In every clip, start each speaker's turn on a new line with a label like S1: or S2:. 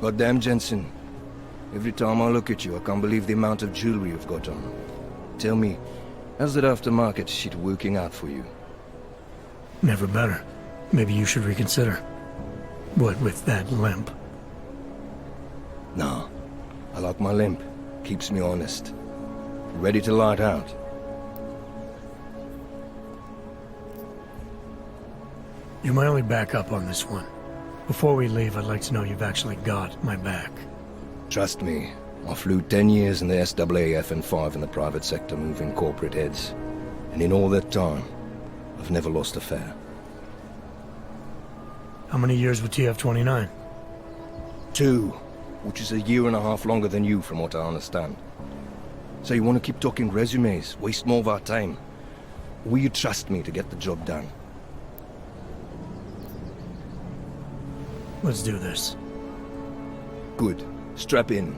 S1: Goddamn, Jensen. Every time I look at you, I can't believe the amount of jewelry you've got on. Tell me, how's that aftermarket shit working out for you?
S2: Never better. Maybe you should reconsider. What with that limp?
S1: Nah. I like my limp. Keeps me honest. Ready to light out.
S2: You're my only backup on this one. Before we leave, I'd like to know you've actually got my back.
S1: Trust me, I flew 10 years in the SAAF and 5 in the private sector moving corporate heads. And in all that time, I've never lost a fare.
S2: How many years with TF-29?
S1: 2, which is a year and a half longer than you from what I understand. So you want to keep talking resumes, waste more of our time? Or will you trust me to get the job done?
S2: Let's do this.
S1: Good. Strap in.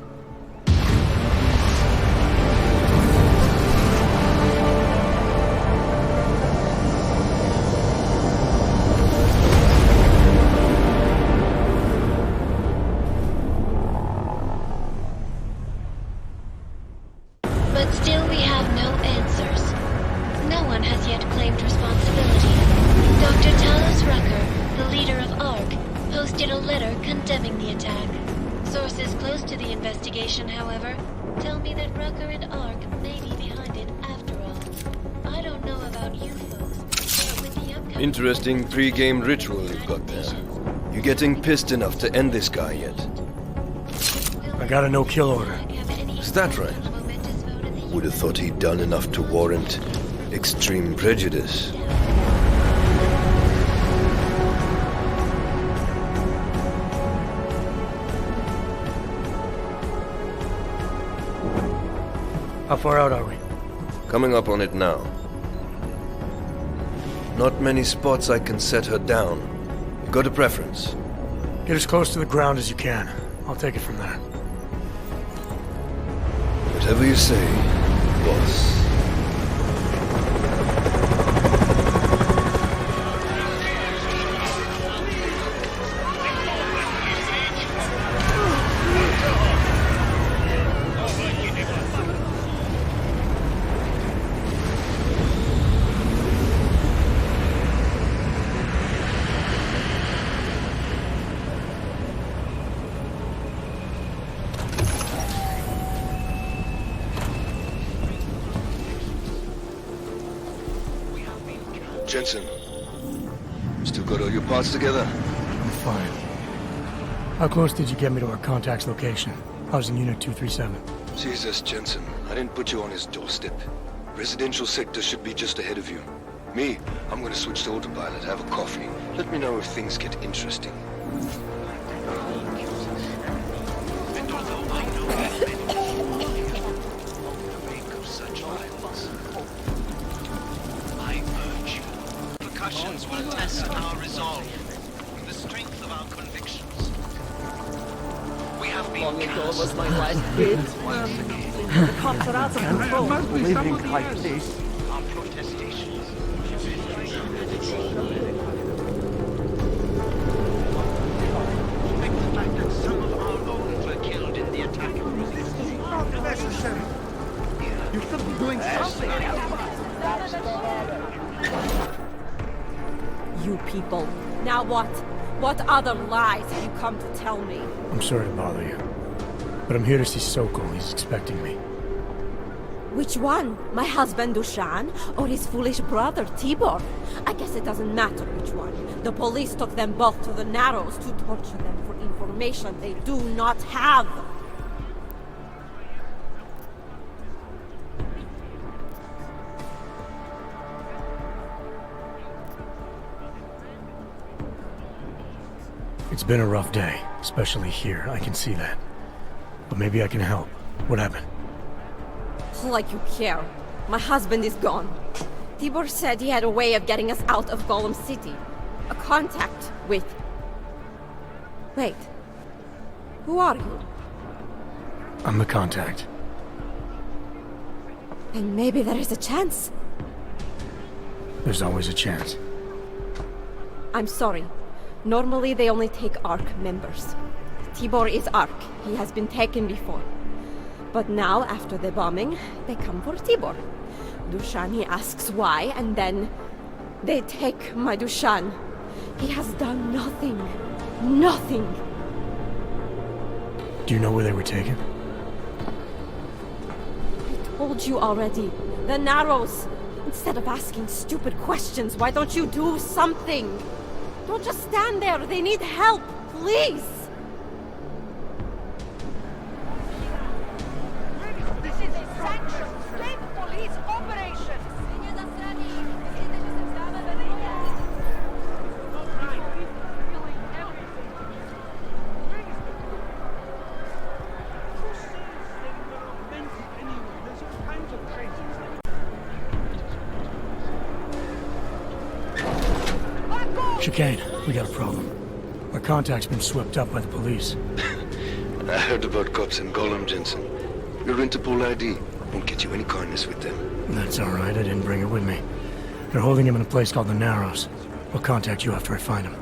S3: But still we have no answers. No one has yet claimed responsibility. Dr. Talos RUCKER, the leader of ARC, posted a letter condemning the attack. Sources close to the investigation, however, tell me that RUCKER and ARC may be behind it after all. I don't know about you folks, but with the upcoming...
S1: Interesting pre-game ritual you've got there. You getting pissed enough to end this guy yet?
S2: I got a no-kill order.
S1: Is that right? Would have thought he'd done enough to warrant extreme prejudice.
S2: How far out are we?
S1: Coming up on it now. Not many spots I can set her down. You got a preference?
S2: Get as close to the ground as you can. I'll take it from there.
S1: Whatever you say, boss. Jensen, still got all your parts together?
S2: I'm fine. How close did you get me to our contact's location? I was in Unit 237.
S1: Jesus, Jensen, I didn't put you on his doorstep. Residential sector should be just ahead of you. Me, I'm gonna switch to autopilot, have a coffee. Let me know if things get interesting.
S4: Repercussions will test our resolve, the strength of our convictions. We have been cast
S5: was my last kid. The cops are out of control.
S6: Living like this.
S4: our protestations. Respect the fact that some of our own were killed in the attack.
S6: Not necessary. You should be doing something.
S5: You people. Now what? What other lies have you come to tell me?
S2: I'm sorry to bother you. But I'm here to see Sokol. He's expecting me.
S5: Which one? My husband Dusan or his foolish brother Tibor? I guess it doesn't matter which one. The police took them both to the Narrows to torture them for information they do not have.
S2: It's been a rough day, especially here. I can see that. But maybe I can help. What happened?
S5: Like you care. My husband is gone. Tibor said he had a way of getting us out of Golem City. A contact with... Wait. Who are you?
S2: I'm the contact.
S5: And maybe there is a chance.
S2: There's always a chance.
S5: I'm sorry. Normally they only take ARC members. Tibor is Ark. He has been taken before. But now, after the bombing, they come for Tibor. Dusan, he asks why, and then they take my Dusan. He has done nothing. Nothing.
S2: Do you know where they were taken?
S5: I told you already. The Narrows. Instead of asking stupid questions, why don't you do something? Don't just stand there. They need help. Please.
S7: This is a sanctioned state police operation!
S2: Chicane, we got a problem. Our contact's been swept up by the police.
S1: I heard about cops in Gollum, Jensen. Your Interpol ID won't get you any kindness with them.
S2: That's all right, I didn't bring it with me. They're holding him in a place called the Narrows. I'll contact you after I find him.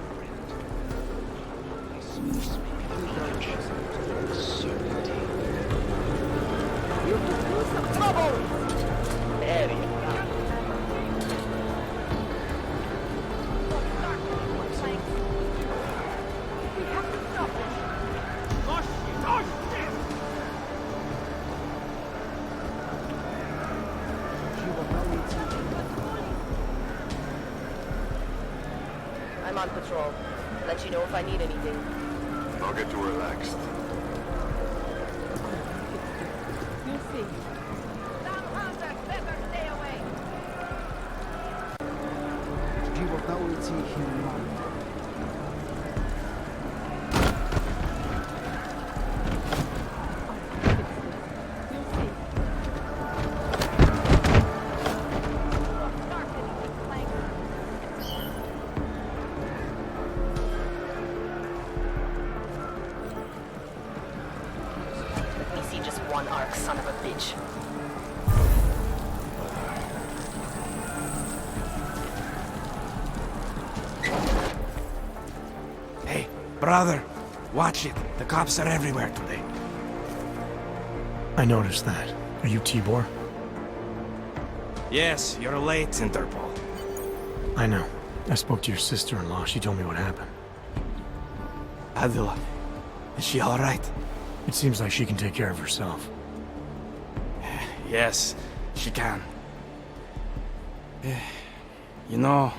S8: I'm on patrol. Let you know if I need anything.
S9: I'll get you relaxed.
S5: You'll see.
S7: Better stay away!
S8: Let me see just one arc, son of a bitch.
S6: Hey, brother, watch it. The cops are everywhere today.
S2: I noticed that. Are you Tibor?
S6: Yes, you're late, Interpol.
S2: I know. I spoke to your sister-in-law. She told me what happened.
S6: Adila, is she all right?
S2: It seems like she can take care of herself.
S6: Yes, she can. You know,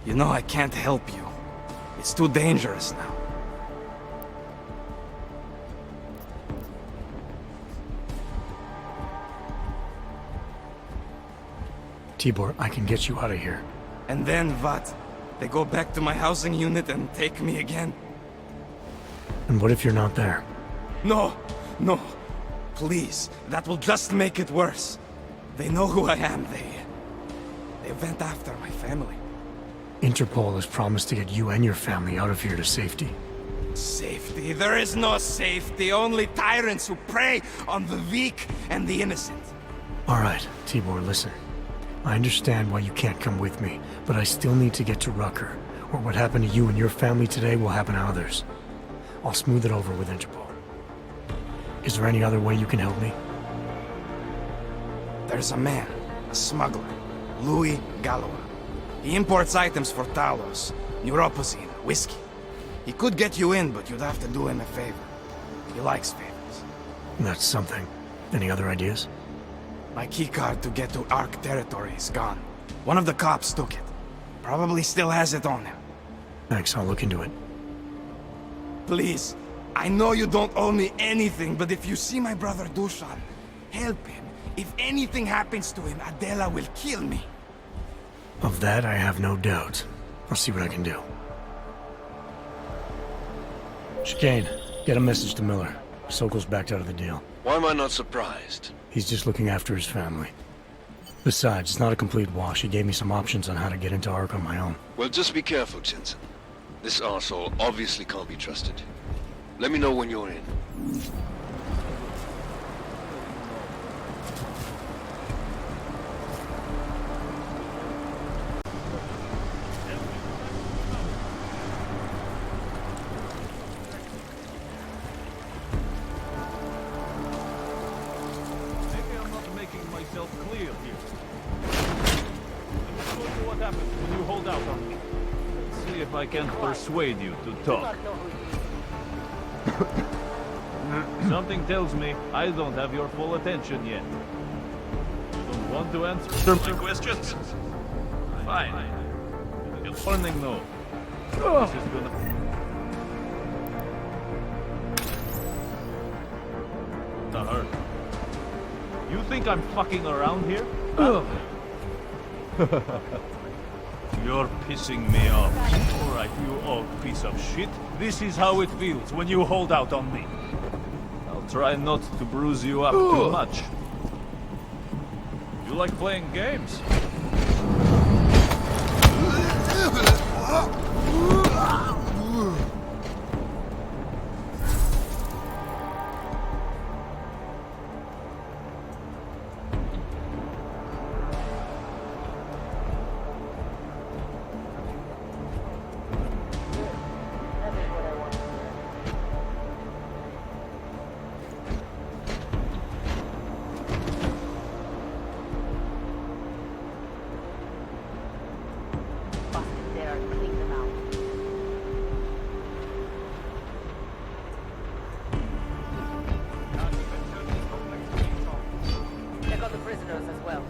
S6: I can't help you. It's too dangerous now.
S2: Tibor, I can get you out of here.
S6: And then what? They go back to my housing unit and take me again?
S2: And what if you're not there?
S6: No, no. Please, that will just make it worse. They know who I am. They went after my family.
S2: Interpol has promised to get you and your family out of here to safety.
S6: Safety? There is no safety. Only tyrants who prey on the weak and the innocent.
S2: All right, Tibor, listen. I understand why you can't come with me, but I still need to get to Rucker, or what happened to you and your family today will happen to others. I'll smooth it over with Interpol. Is there any other way you can help me?
S6: There's a man, a smuggler, Louis Gallois. He imports items for talos, neuropozyne, whiskey. He could get you in, but you'd have to do him a favor. He likes favors.
S2: That's something. Any other ideas?
S6: My keycard to get to Ark territory is gone. One of the cops took it. Probably still has it on him.
S2: Thanks, I'll look into it.
S6: Please, I know you don't owe me anything, but if you see my brother Dusan, help him. If anything happens to him, Adela will kill me.
S2: Of that, I have no doubt. I'll see what I can do. Chicane, get a message to Miller. Sokol's backed out of the deal.
S1: Why am I not surprised?
S2: He's just looking after his family. Besides, it's not a complete wash. He gave me some options on how to get into Ark on my own.
S1: Well, just be careful, Jensen. This arsehole obviously can't be trusted. Let me know when you're in.
S10: happens when you hold out on me. Let's see if I can persuade you to talk. Something tells me I don't have your full attention yet. You don't want to answer my questions? Fine. Warning though. This is gonna... hurt. You think I'm fucking around here? Huh? You're pissing me off. Alright, you old piece of shit. This is how it feels when you hold out on me. I'll try not to bruise you up too much. You like playing games?
S8: Check on the prisoners as well.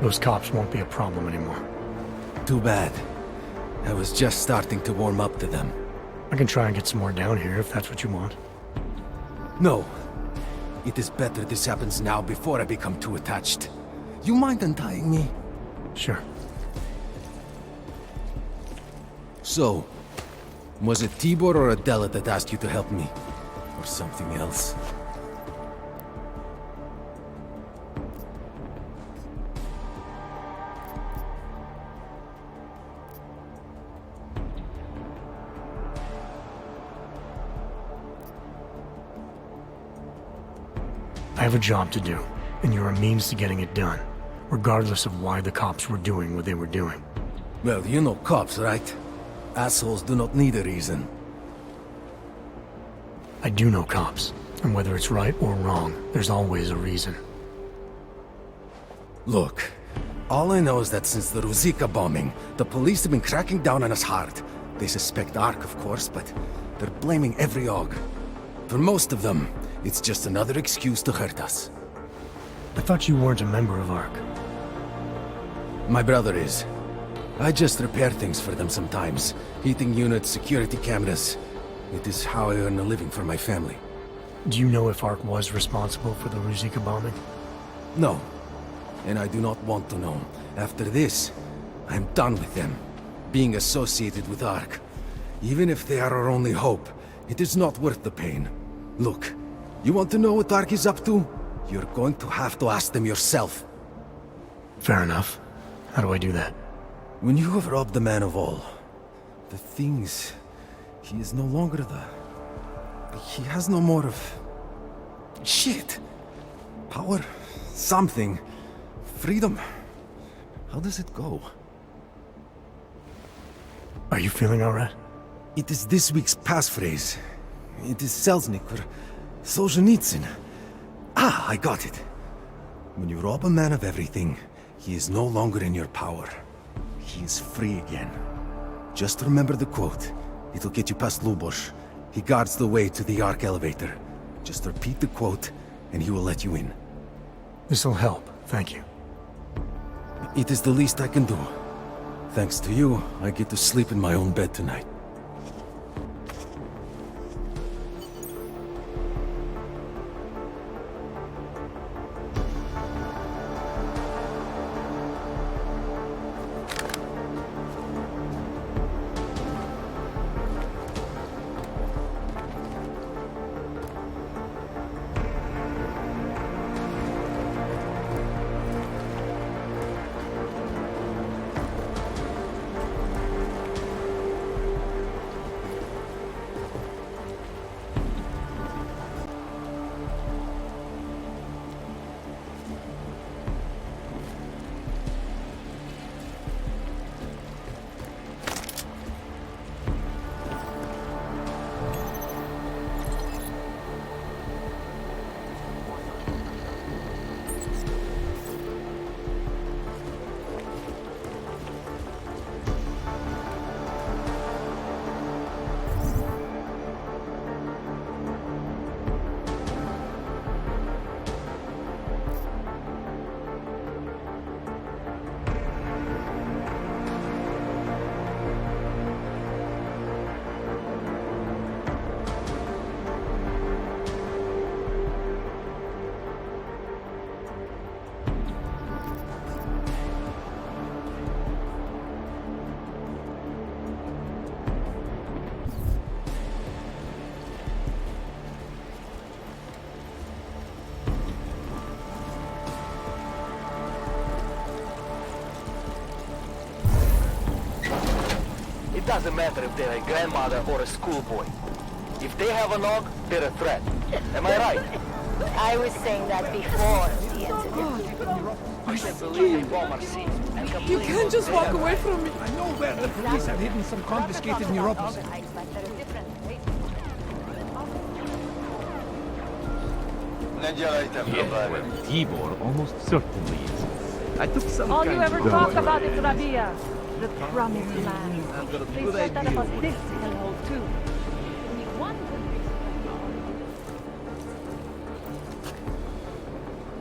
S2: Those cops won't be a problem anymore.
S11: Too bad. I was just starting to warm up to them.
S2: I can try and get some more down here if that's what you want.
S11: No. It is better this happens now before I become too attached. You mind untying me?
S2: Sure.
S11: So, was it Tibor or Adela that asked you to help me? Or something else?
S2: I have a job to do, and you're a means to getting it done, regardless of why the cops were doing what they were doing.
S11: Well, you know cops, right? Assholes do not need a reason.
S2: I do know cops, and whether it's right or wrong, there's always a reason.
S11: Look, all I know is that since the Ruzicka bombing, the police have been cracking down on us hard. They suspect ARC, of course, but they're blaming every AUG. For most of them, it's just another excuse to hurt us.
S2: I thought you weren't a member of ARC.
S11: My brother is. I just repair things for them sometimes. Heating units, security cameras. It is how I earn a living for my family.
S2: Do you know if ARC was responsible for the Ruzicka bombing?
S11: No. And I do not want to know. After this, I'm done with them. Being associated with ARC. Even if they are our only hope, it is not worth the pain. Look, you want to know what ARC is up to? You're going to have to ask them yourself.
S2: Fair enough. How do I do that?
S11: When you have robbed the man of all, the things... He is no longer the... He has no more of... Shit! Power... something... freedom... How does it go?
S2: Are you feeling alright?
S11: It is this week's passphrase. It is Selznick or Solzhenitsyn. Ah, I got it. When you rob a man of everything, he is no longer in your power. He is free again. Just remember the quote. It'll get you past Lubos. He guards the way to the ARC elevator. Just repeat the quote, and he will let you in.
S2: This'll help, thank you.
S11: It is the least I can do. Thanks to you, I get to sleep in my own bed tonight.
S12: It doesn't matter if they're a grandmother or a schoolboy. If they have a knock, they're a threat. Am I right?
S7: I was saying that before the incident.
S12: I can't believe the bomber seized and completely...
S7: You can't just walk away
S12: from me.
S7: I know where the police have hidden some confiscated neuropozyne.
S10: Yeah, well, Tibor almost certainly is. I took some
S7: All
S10: kind
S7: you ever
S10: of
S7: talk
S10: dog
S7: about is
S10: already.
S7: Rabia, the promised land.
S10: I've got a
S7: They
S10: good
S7: said that
S10: idea
S7: about
S10: what
S7: this
S10: to do.
S7: hellhole too. Only one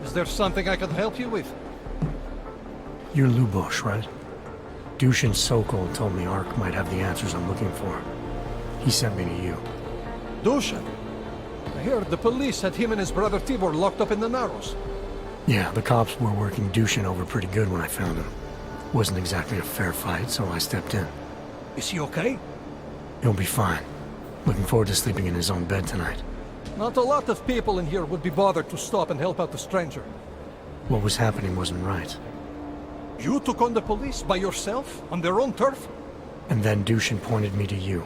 S1: Is there something I can help you with?
S2: You're Lubos, right? Dusan Sokol told me Ark might have the answers I'm looking for. He sent me to you.
S13: Dusan? I heard the police had him and his brother Tibor locked up in the Narrows.
S2: Yeah, the cops were working Dusan over pretty good when I found him. Wasn't exactly a fair fight, so I stepped in.
S13: Is he okay?
S2: He'll be fine. Looking forward to sleeping in his own bed tonight.
S13: Not a lot of people in here would be bothered to stop and help out the stranger.
S2: What was happening wasn't right.
S13: You took on the police by yourself, on their own turf?
S2: And then Dusan pointed me to you.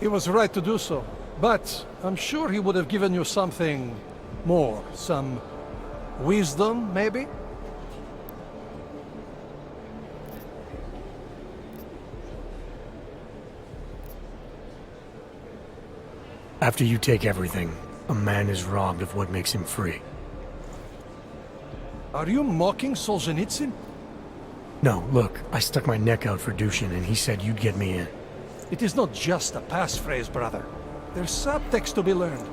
S13: He was right to do so, but I'm sure he would have given you something more. Some wisdom, maybe?
S2: After you take everything, a man is robbed of what makes him free.
S13: Are you mocking Solzhenitsyn?
S2: No, look, I stuck my neck out for Dusan and he said you'd get me in.
S13: It is not just a passphrase, brother. There's subtext to be learned.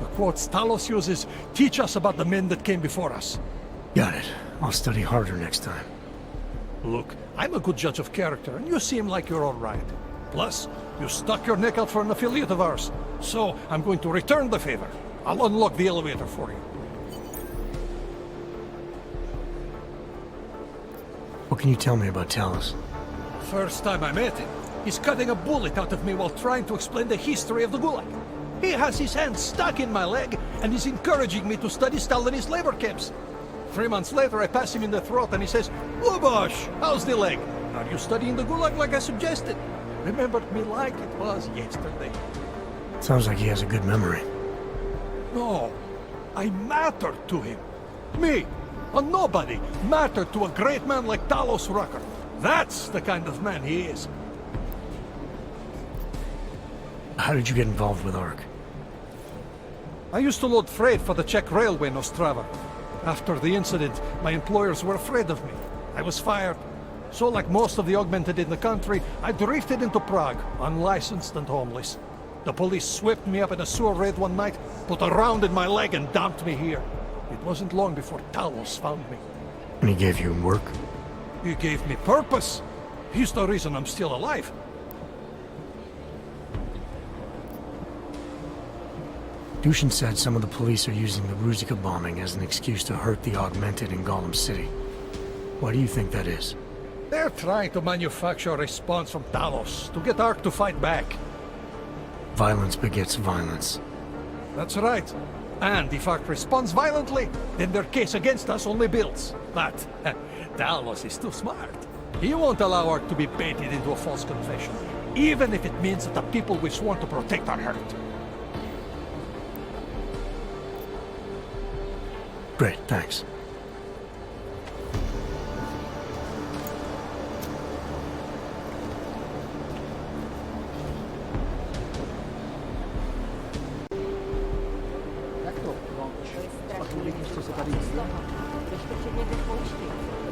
S13: The quotes Talos uses teach us about the men that came before us.
S2: Got it. I'll study harder next time.
S13: Look, I'm a good judge of character, and you seem like you're all right. Plus, you stuck your neck out for an affiliate of ours. So, I'm going to return the favor. I'll unlock the elevator for you.
S2: What can you tell me about Talos?
S13: First time I met him, he's cutting a bullet out of me while trying to explain the history of the Gulag. He has his hand stuck in my leg, and is encouraging me to study Stalinist labor camps. 3 months later, I pass him in the throat, and he says, "Lubos, how's the leg? Are you studying the Gulag like I suggested?" Remembered me like it was yesterday.
S2: Sounds like he has a good memory.
S13: No, I mattered to him. Me, a nobody, mattered to a great man like Talos RUCKER. That's the kind of man he is.
S2: How did you get involved with Ark?
S13: I used to load freight for the Czech railway in Ostrava. After the incident, my employers were afraid of me. I was fired. So like most of the augmented in the country, I drifted into Prague, unlicensed and homeless. The police swept me up in a sewer raid one night, put a round in my leg and dumped me here. It wasn't long before Talos found me.
S2: And he gave you work?
S13: He gave me purpose. He's the reason I'm still alive.
S2: Dusan said some of the police are using the RUCKER bombing as an excuse to hurt the augmented in Gollum City. Why do you think that is?
S13: They're trying to manufacture a response from Talos to get Ark to fight back.
S2: Violence begets violence.
S13: That's right. And if Ark responds violently, then their case against us only builds. But Talos is too smart. He won't allow Ark to be baited into a false confession, even if it means that the people we've sworn to protect are hurt.
S2: Great, thanks.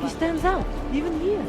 S8: He stands out, even here.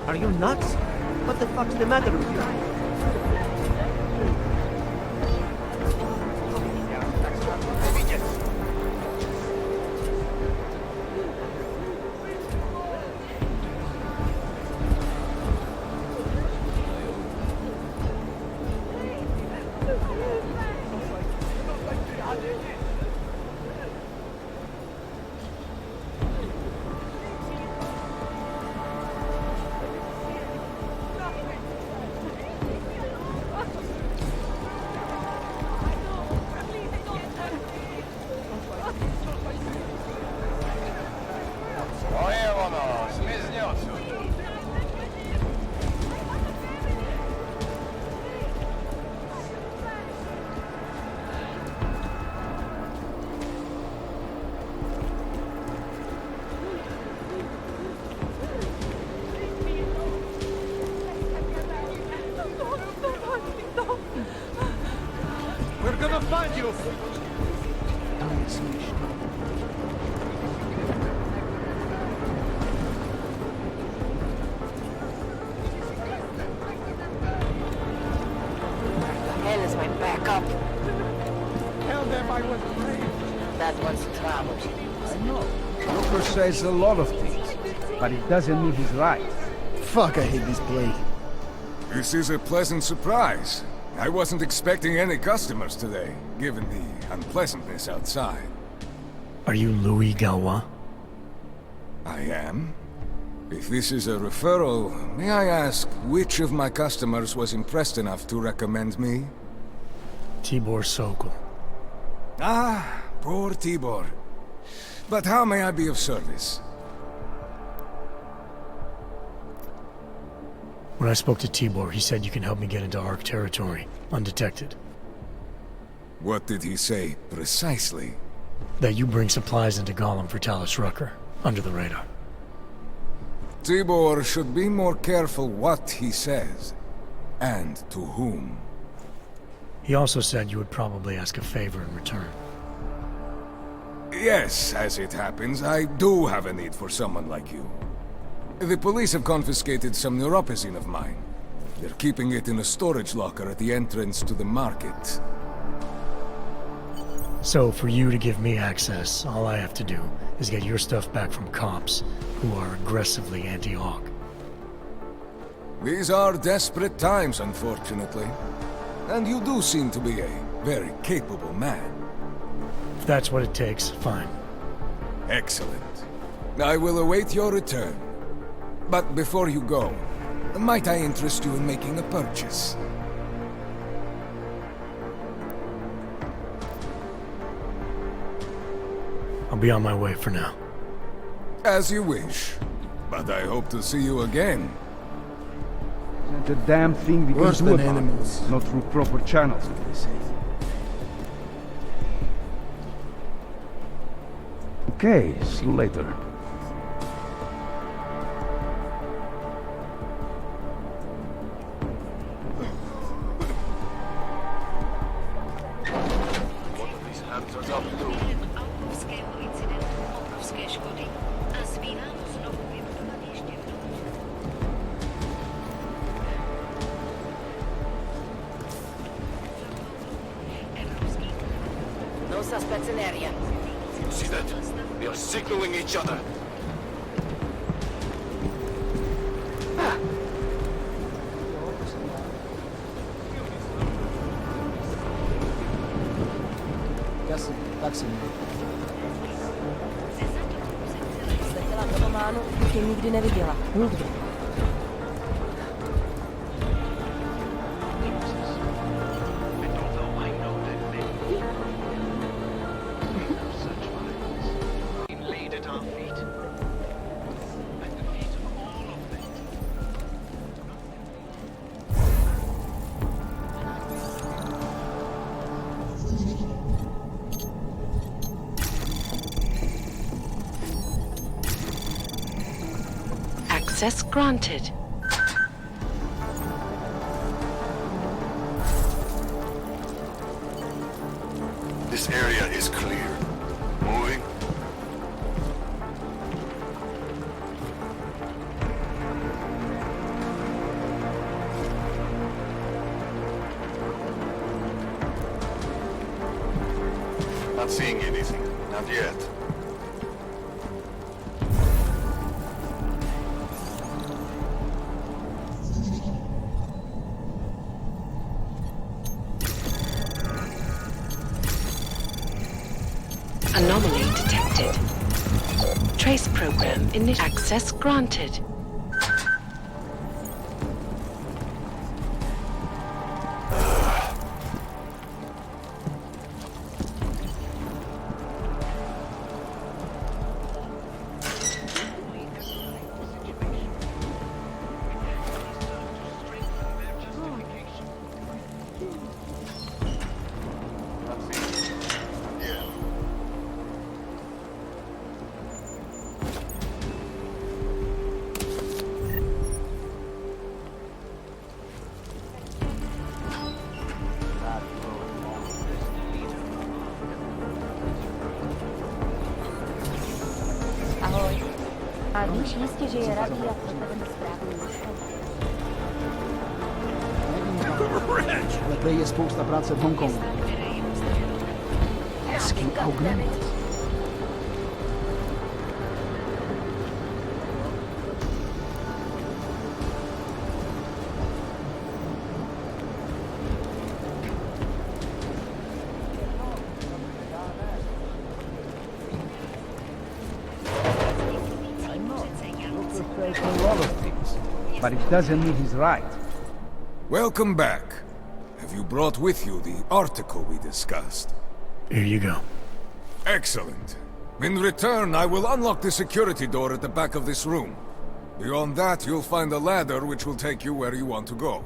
S14: Are you nuts? What the fuck's the matter with you?
S8: Hell is my backup.
S7: Tell them I was brave.
S8: That one's trouble.
S15: I know. Joker says a lot of things, but it doesn't mean he's right.
S11: Fuck, I hate this place.
S9: This is a pleasant surprise. I wasn't expecting any customers today, given the unpleasantness outside.
S2: Are you Louis Gallois?
S9: I am. If this is a referral, may I ask which of my customers was impressed enough to recommend me?
S2: Tibor Sokol.
S9: Ah, poor Tibor. But how may I be of service?
S2: When I spoke to Tibor, he said you can help me get into ARC territory, undetected.
S9: What did he say, precisely?
S2: That you bring supplies into Gollum for Talos RUCKER, under the radar.
S9: Tibor should be more careful what he says, and to whom.
S2: He also said you would probably ask a favor in return.
S9: Yes, as it happens, I do have a need for someone like you. The police have confiscated some neuropozyne of mine. They're keeping it in a storage locker at the entrance to the market.
S2: So, for you to give me access, all I have to do is get your stuff back from cops who are aggressively anti-Hawk.
S9: These are desperate times, unfortunately. And you do seem to be a very capable man.
S2: If that's what it takes, fine.
S9: Excellent. I will await your return. But before you go, might I interest you in making a purchase?
S2: I'll be on my way for now.
S9: As you wish. But I hope to see you again.
S15: Isn't a damn thing we
S11: Worse
S15: can do
S11: than
S15: about
S11: animals.
S15: it. Not through proper channels, they say. Okay, see you later.
S8: No suspects in area.
S12: See that? They are signaling each other.
S8: Sletěla do Ománu, tě nikdy neviděla. Nikdy.
S16: Access granted.
S9: This area is clear. Moving. Not seeing anything. Not yet.
S16: Anomaly detected. Trace program access granted.
S17: A víš jistě, že je radý, jak provedeme správný
S15: Ale prej je spousta práce v Hongkongu. Hezký augment. But it doesn't mean he's right.
S9: Welcome back. Have you brought with you the article we discussed?
S2: Here you go.
S9: Excellent. In return, I will unlock the security door at the back of this room. Beyond that, you'll find a ladder which will take you where you want to go.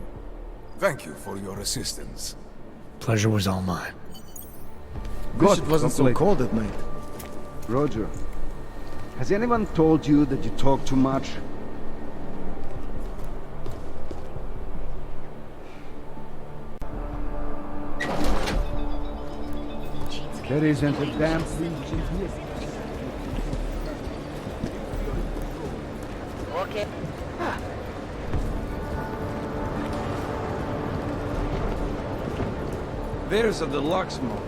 S9: Thank you for your assistance.
S2: Pleasure was all mine.
S15: Good.
S11: Wish it wasn't so cold at night.
S15: Roger, has anyone told you that you talk too much? There isn't a damn thing in here.
S8: Okay.
S6: There's a deluxe mode.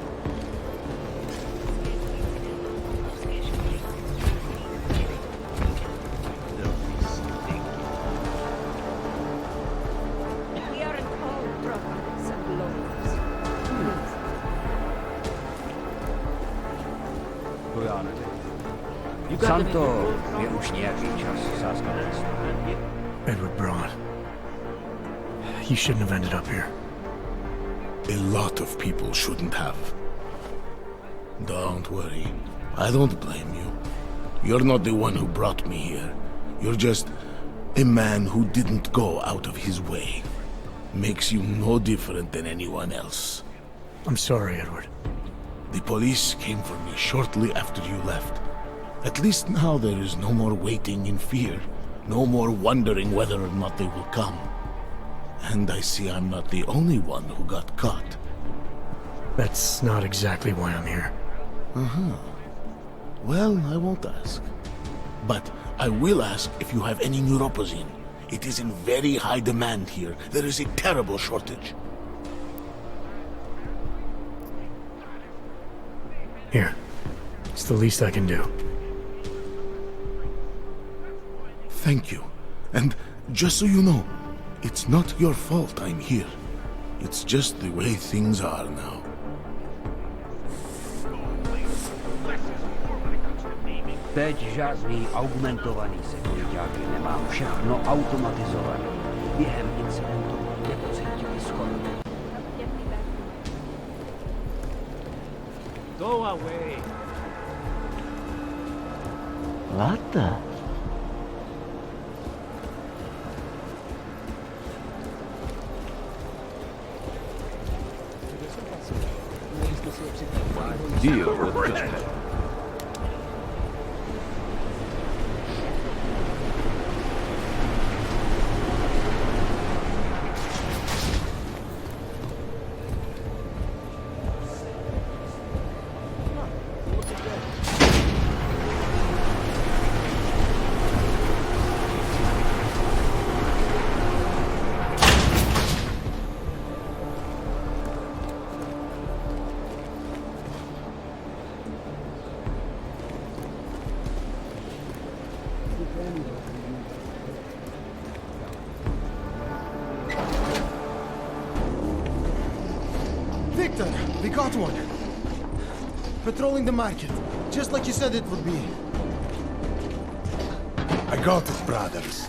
S7: We are in all brothers and lords.
S15: Santo je už nějaký čas záskal.
S2: Edward Braun. You shouldn't have ended up here.
S18: A lot of people shouldn't have. Don't worry. I don't blame you. You're not the one who brought me here. You're just a man who didn't go out of his way. Makes you no different than anyone else.
S2: I'm sorry, Edward.
S18: The police came for me shortly after you left. At least now there is no more waiting in fear. No more wondering whether or not they will come. And I see I'm not the only one who got caught.
S2: That's not exactly why I'm here.
S18: Uh-huh. Well, I won't ask. But I will ask if you have any neuropozyne. It is in very high demand here. There is a terrible shortage.
S2: Here. It's the least I can do.
S18: Thank you. And just so you know, it's not your fault I'm here. It's just the way things are now.
S15: Teď žádný augmentovaný sekuritáky nemám, všechno automatizované. Během incidentu nepocítili schodu.
S10: Go away.
S14: What the?
S10: Deal with this.
S11: Victor, we got one. Patrolling the market, just like you said it would be.
S19: I got it, brothers.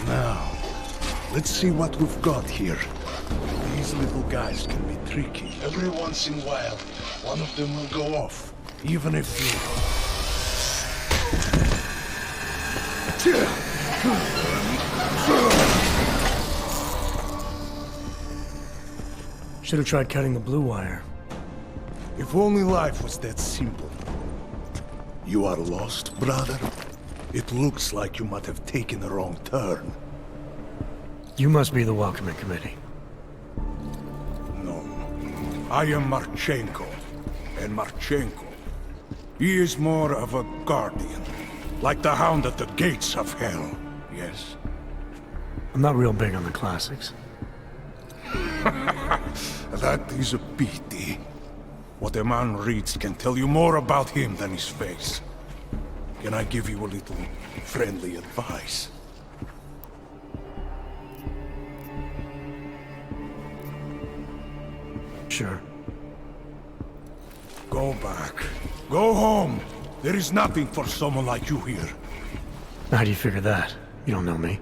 S19: Now, let's see what we've got here. These little guys can be tricky. Every once in a while, one of them will go off, even if you...
S2: Should have tried cutting the blue wire.
S19: If only life was that simple. You are lost, brother? It looks like you might have taken a wrong turn.
S2: You must be the welcoming committee.
S19: No. I am Marchenko. And Marchenko, he is more of a guardian. Like the hound at the gates of hell, yes?
S2: I'm not real big on the classics.
S19: That is a pity. What a man reads can tell you more about him than his face. Can I give you a little friendly advice?
S2: Sure.
S19: Go back. Go home. There is nothing for someone like you here.
S2: How do you figure that? You don't know me.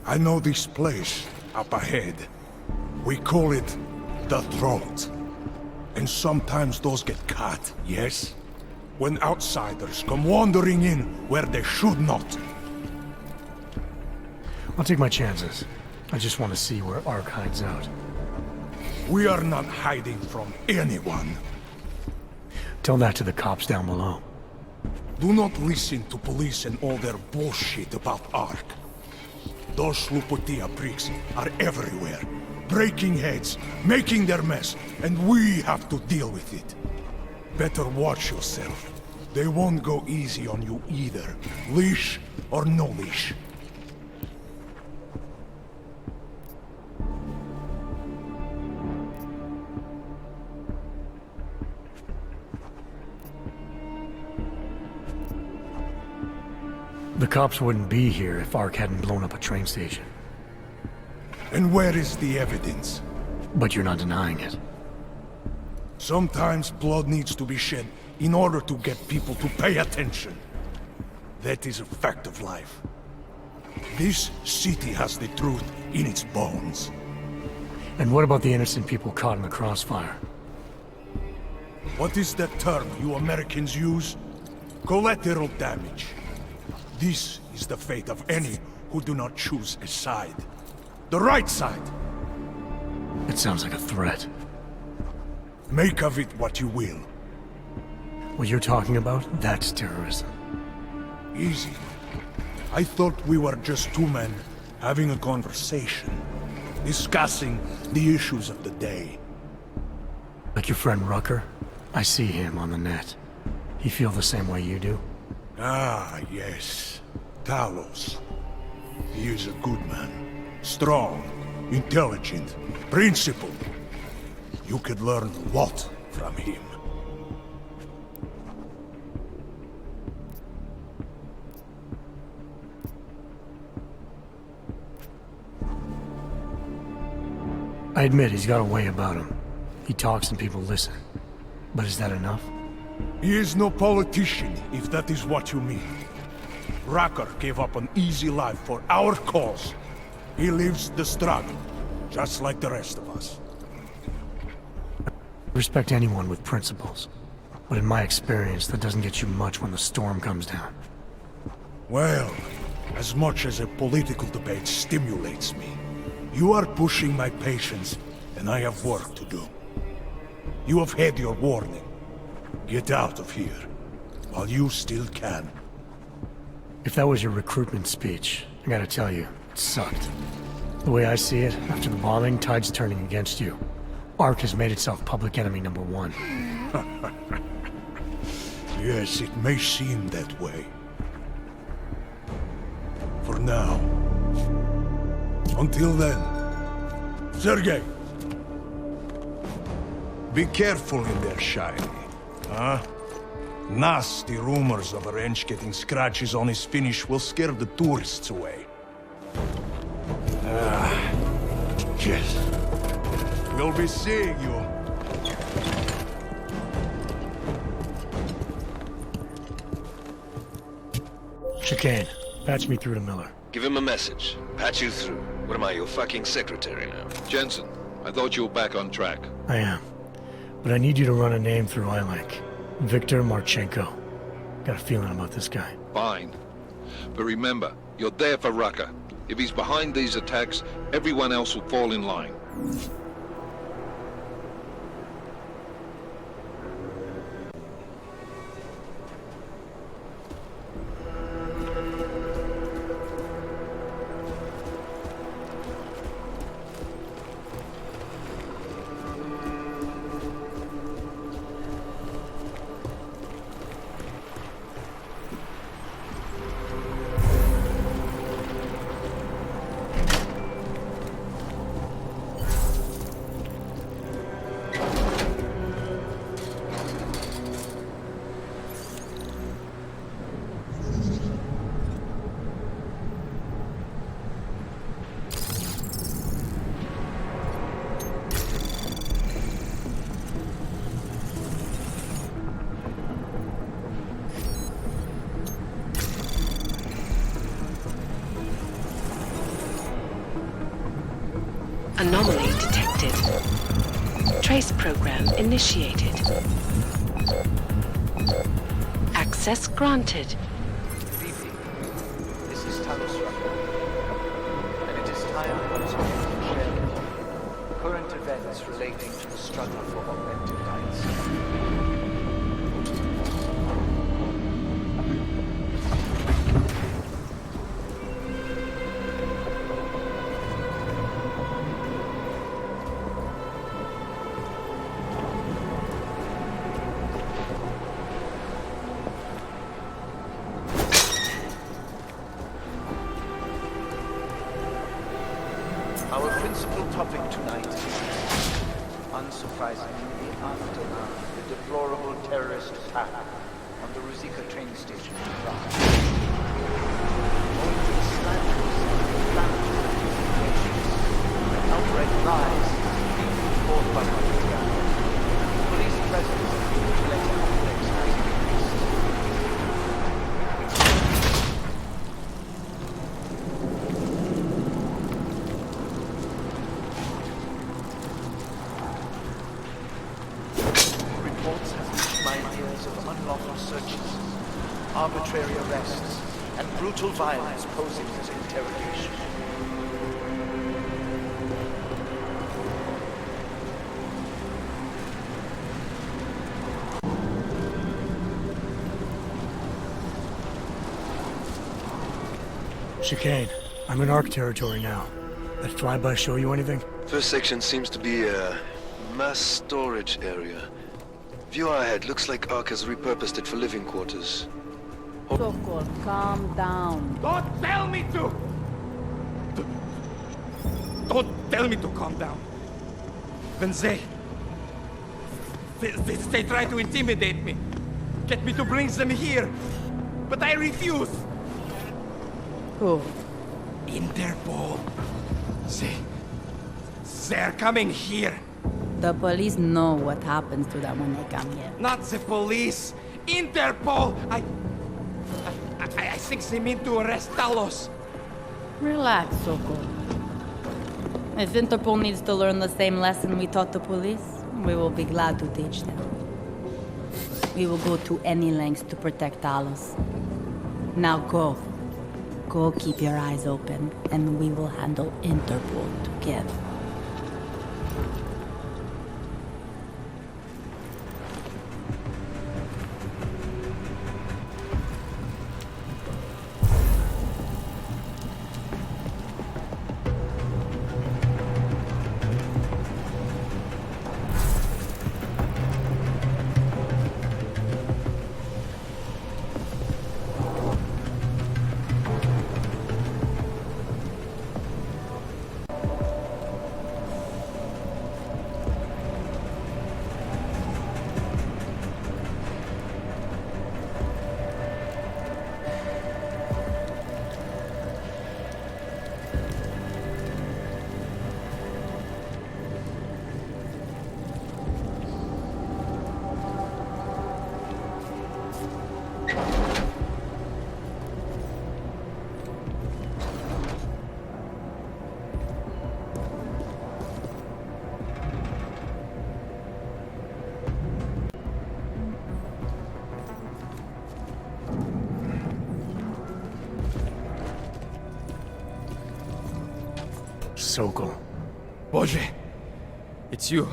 S19: I know this place, up ahead. We call it the Throat. And sometimes those get cut, yes? When outsiders come wandering in where they should not.
S2: I'll take my chances. I just want to see where Ark hides out.
S19: We are not hiding from anyone.
S2: Tell that to the cops down below.
S19: Do not listen to police and all their bullshit about Ark. Those Slupotia pricks are everywhere, breaking heads, making their mess, and we have to deal with it. Better watch yourself. They won't go easy on you either, leash or no leash.
S2: The cops wouldn't be here if Ark hadn't blown up a train station.
S19: And where is the evidence?
S2: But you're not denying it.
S19: Sometimes blood needs to be shed in order to get people to pay attention. That is a fact of life. This city has the truth in its bones.
S2: And what about the innocent people caught in the crossfire?
S19: What is that term you Americans use? Collateral damage. This is the fate of any who do not choose a side. The right side!
S2: It sounds like a threat.
S19: Make of it what you will.
S2: What you're talking about, that's terrorism.
S19: Easy. I thought we were just two men having a conversation, discussing the issues of the day.
S2: Like your friend Rucker? I see him on the net. He feel the same way you do?
S19: Ah, yes. Talos. He is a good man. Strong, intelligent, principled. You could learn a lot from him.
S2: I admit he's got a way about him. He talks and people listen. But is that enough?
S19: He is no politician, if that is what you mean. RUCKER gave up an easy life for our cause. He lives the struggle, just like the rest of us.
S2: I respect anyone with principles. But in my experience, that doesn't get you much when the storm comes down.
S19: Well, as much as a political debate stimulates me, you are pushing my patience, and I have work to do. You have had your warning. Get out of here, while you still can.
S2: If that was your recruitment speech, I gotta tell you, it sucked. The way I see it, after the bombing, tide's turning against you. Ark has made itself public enemy #1.
S19: Yes, it may seem that way. For now. Until then. Sergei! Be careful in there, Shiny. Huh? Nasty rumors of a wrench getting scratches on his finish will scare the tourists away. Ah, yes. We'll be seeing you.
S2: Chicane, patch me through to Miller.
S20: Give him a message. Patch you through. What am I, your fucking secretary now?
S21: Jensen, I thought you were back on track.
S2: I am. But I need you to run a name through ILAC. Victor Marchenko. Got a feeling about this guy.
S21: Fine. But remember, you're there for RUCKER. If he's behind these attacks, everyone else will fall in line.
S16: Anomaly detected. Trace program initiated. Access granted.
S12: VP, this is Talos Rucker. And it is time for us to share current events relating to the struggle for augmented rights. Our principal topic tonight is, unsurprisingly, the aftermath of the deplorable terrorist attack on the RUCKER train station in Prague. Owing to the slanders, inflammatory accusations, and outright lies being put forth by media, police presence in the vigilante complex has increased. Reports have reached my ears of unlawful searches, arbitrary arrests, and brutal violence posing as interrogation.
S2: Chicane, I'm in ARC territory now. That flyby show you anything?
S20: First section seems to be a mass storage area. View ahead. Looks like ARC has repurposed it for living quarters.
S17: Sokol, calm down.
S6: Don't tell me to! Don't tell me to calm down. When they try to intimidate me. Get me to bring them here. But I refuse.
S17: Who?
S6: Interpol. They're coming here.
S17: The police know what happens to them when they come here.
S6: Not the police. Interpol. I think they mean to arrest Talos.
S17: Relax, Sokol. If Interpol needs to learn the same lesson we taught the police, we will be glad to teach them. We will go to any lengths to protect Talos. Now go. Go keep your eyes open, and we will handle Interpol together.
S2: Sokol.
S6: Boże, it's you.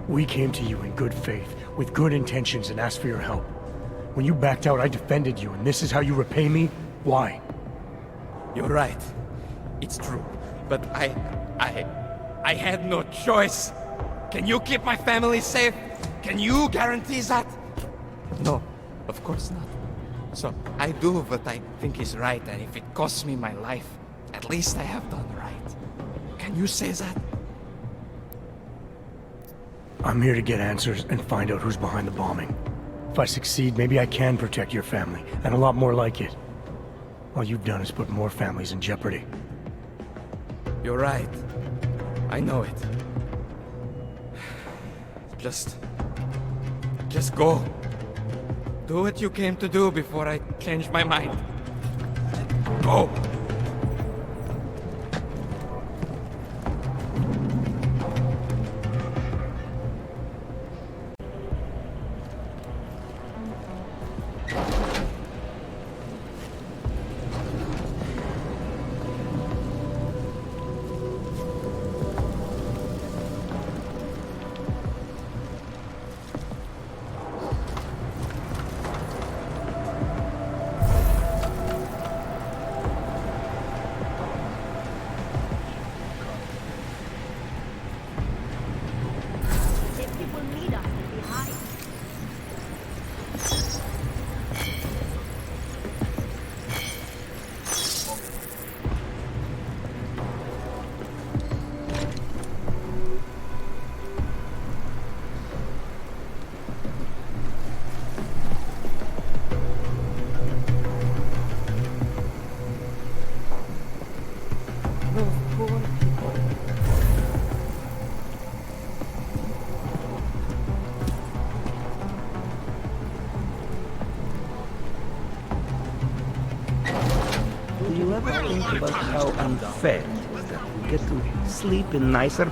S2: We came to you in good faith, with good intentions, and asked for your help. When you backed out, I defended you, and this is how you repay me? Why?
S6: You're right. It's true. But I had no choice. Can you keep my family safe? Can you guarantee that? No, of course not. So I do what I think is right, and if it costs me my life, at least I have done right. Can you say that?
S2: I'm here to get answers and find out who's behind the bombing. If I succeed, maybe I can protect your family, and a lot more like it. All you've done is put more families in jeopardy.
S6: You're right. I know it. Just go. Do what you came to do before I change my mind.
S11: Go!
S3: Do you ever think about how unfair it is that we get to sleep in nicer...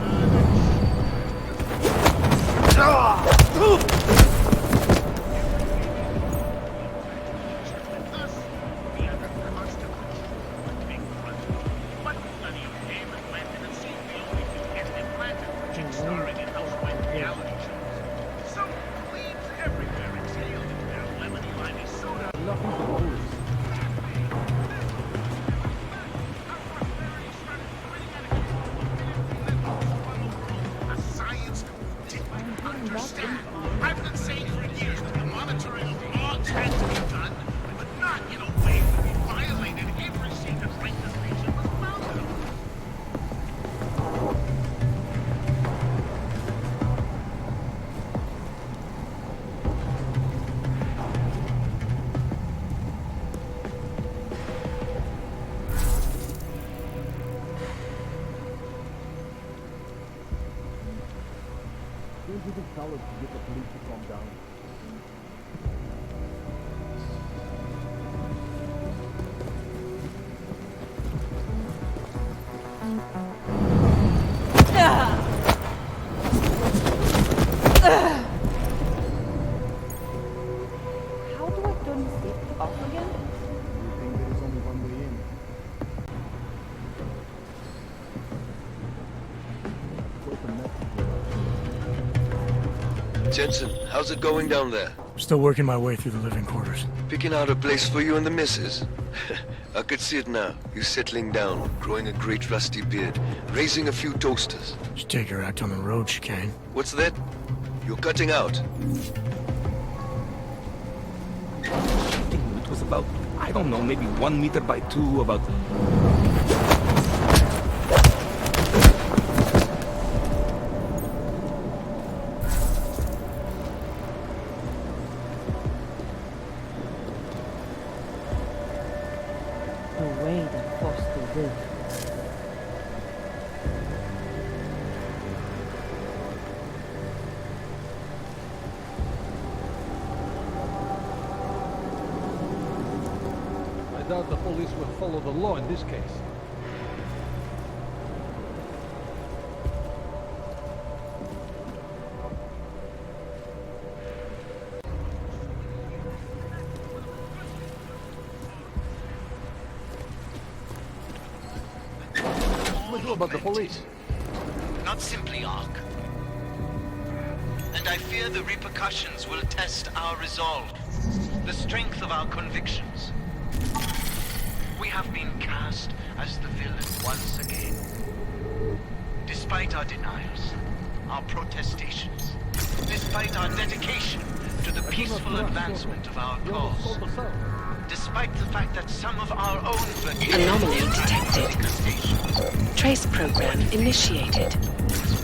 S22: I've been saying for years that the monitoring of logs had to be done, but not in a way that we violated everything that right this nation was founded on.
S15: Don't even tell us to get the police to calm down.
S7: How do I turn the safety off again?
S15: You think there is only one way in?
S20: Jensen, how's it going down there?
S2: Still working my way through the living quarters.
S20: Picking out a place for you and the missus? I could see it now. You settling down, growing a great rusty beard, raising a few toasters.
S2: Should take her out on the road, Chicane.
S20: What's that? You're cutting out.
S3: It was about, I don't know, maybe 1 meter by 2, about...
S14: The way that Foster lived.
S13: I doubt the police will follow the law in this case. What do you about the police?
S4: Not simply Ark. And I fear the repercussions will test our resolve, the strength of our convictions. We have been cast as the villain once again. Despite our denials, our protestations, despite our dedication to the peaceful advancement of our cause, despite the fact that some of our own
S16: Anomaly detected. Trace program initiated.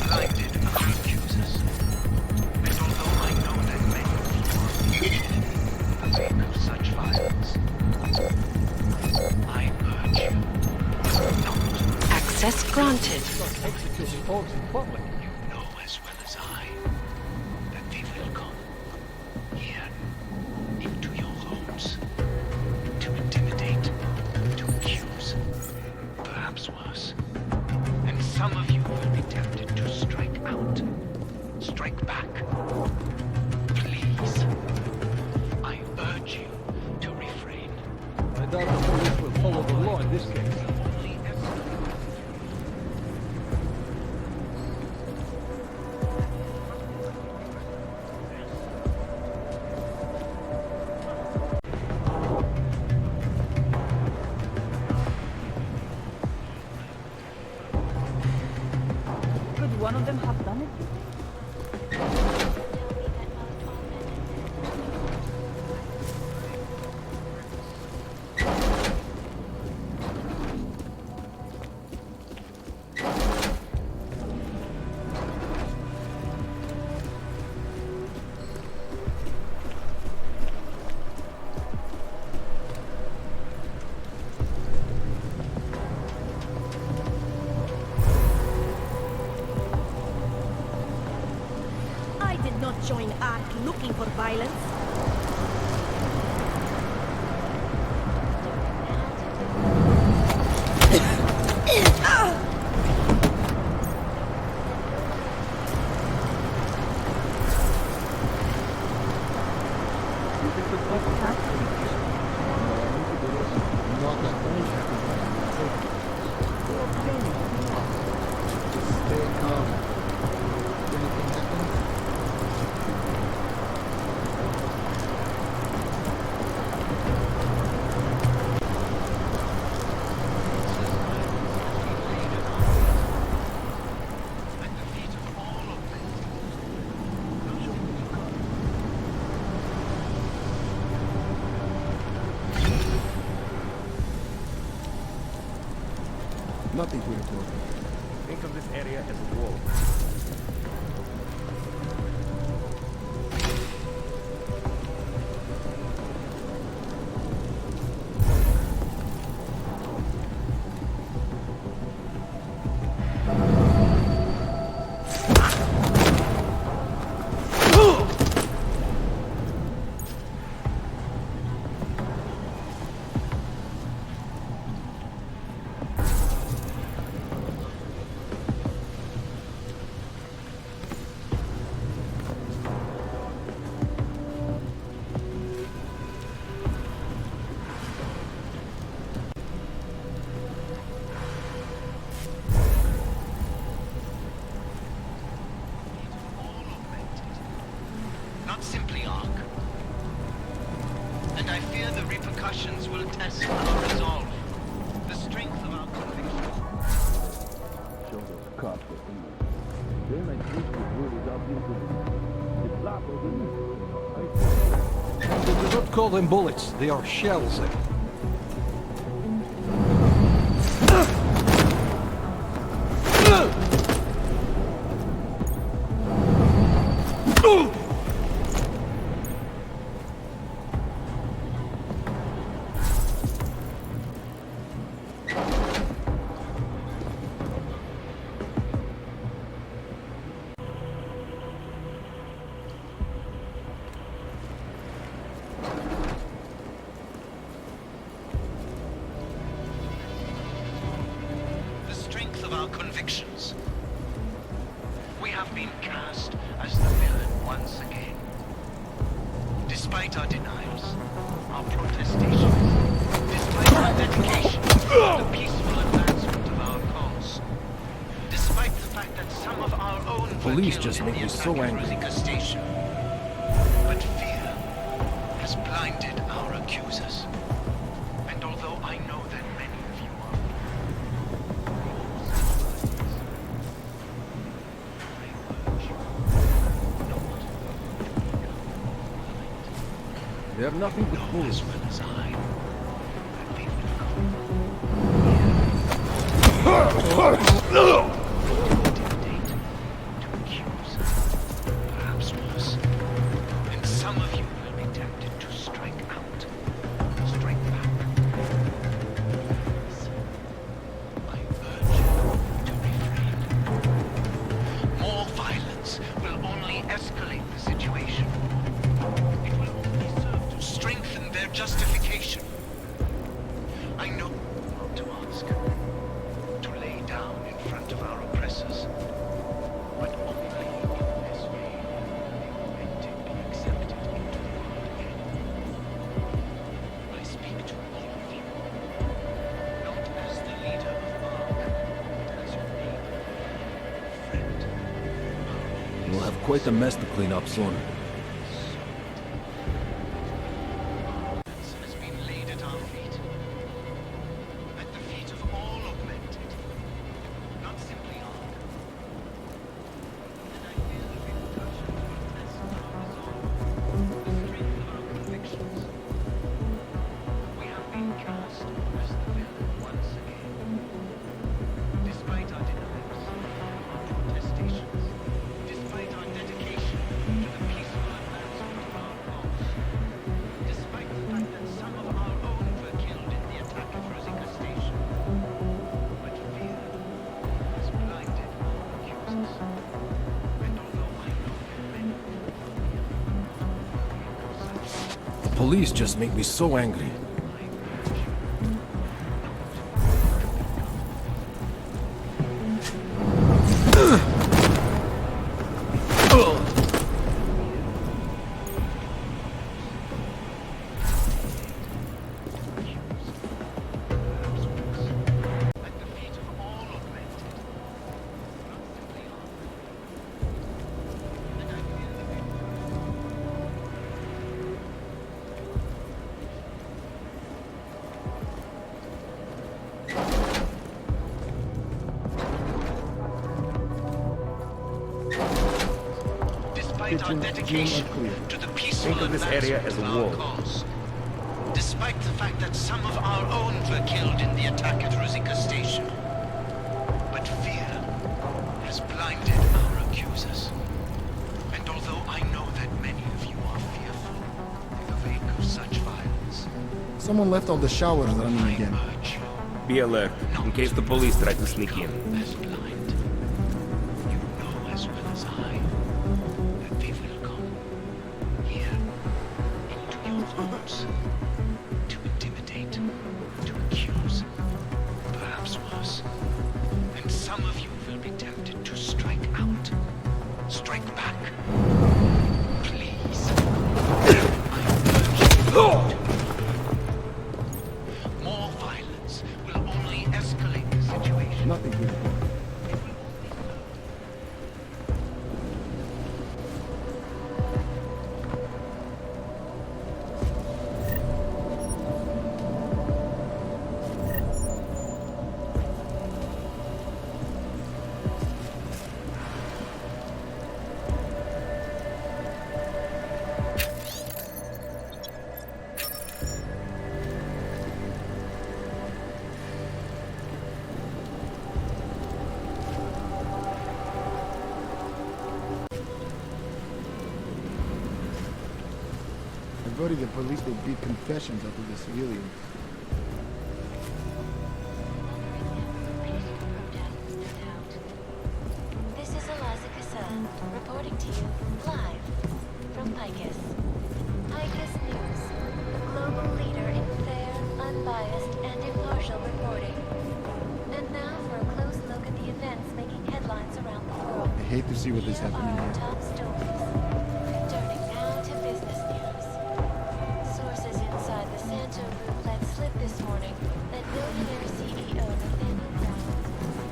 S4: blinded our accusers. And although I know that many people the wake of such violence, I urge you not.
S16: Access granted.
S13: Executing folks in public.
S4: You know as well as I that they will come here into your homes to intimidate, to accuse. strike back. Please. I urge you to refrain.
S13: I doubt the police will follow the law in this case.
S17: Could one of them have done it?
S7: I did not join ARC looking for violence.
S15: Nothing to report. Think of this area as a wall.
S4: Not simply ARC. And I fear the repercussions will test our resolve, the strength of our conviction.
S10: Show those cops what we need. Then I think the word is out into the flap of the
S13: They do not call them bullets, they are shells.
S4: The strength of our convictions. We have been cast as the villain once again. Despite our denials, our protestations, despite our dedication to the peaceful advancement of our cause, despite the fact that some of our own
S11: Police just make me so angry.
S4: Ruzicka station, but fear has blinded our accusers. And although I know that many of you are
S15: They are nothing but fools.
S4: as well as I. Perhaps worse. And some of you will be tempted to strike out, strike back. I urge you to refrain. More violence will only escalate the situation. It will only serve to strengthen their justification. I know what to ask. To lay down in front of our oppressors. But only in this way.
S11: We'll have quite a mess to clean up soon.
S4: Has been laid at our feet. At the feet of all augmented. Not simply armed. And I feel the repercussions will test our resolve. The strength of our convictions. We have been cast as the villain once again. Despite our denials, our protestations, despite our dedication to the peaceful advancement of our cause, despite the fact that some of our own were killed in the attack at Ruzicka Station. But fear has blinded our accusers. And although I know that many
S11: The police just make me so angry.
S4: Despite our dedication to the peaceful
S3: Think of this area as a
S4: advancement of
S3: wall.
S4: our cause, despite the fact that some of our own were killed in the attack at Ruzicka Station. But fear has blinded our accusers. And although I know that many of you are fearful in the wake of such violence,
S1: Someone left all the showers running again.
S3: Be alert, in case the police try to sneak in.
S4: as blind, you know as well as I that they will come here into your homes to intimidate, to accuse, perhaps worse. And some of you will be tempted to strike out, strike back. Please. I urge you not to. More violence will only escalate the situation.
S1: Nothing here. I worry the police will beat confessions out of the civilians.
S5: This is Eliza Cassan, reporting to you live from Picus. Picus News, the global leader in fair, unbiased, and impartial reporting. And now for a close look at the events making headlines around the world.
S1: I hate to see what is happening
S5: Our
S1: here.
S5: top stories. Turning now to business news. Sources inside the Santo Group let slip this morning that billionaire CEO Nathaniel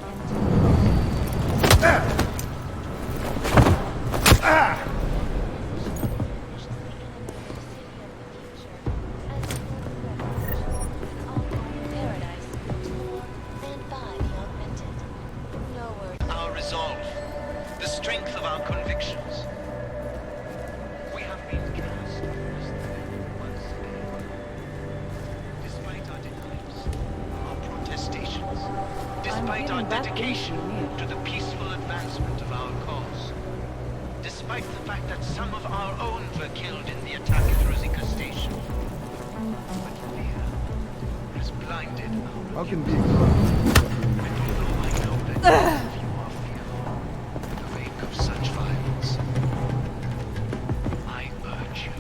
S4: Our resolve, the strength of our convictions. We have been cast as the villain once again. Despite our denials, our protestations, despite our dedication to the peaceful advancement of our cause, despite the fact that some of our own were killed in the attack at Ruzicka Station. But fear has blinded our
S1: How can be
S4: and although I know that many of you are fearful in the wake of such violence, I urge you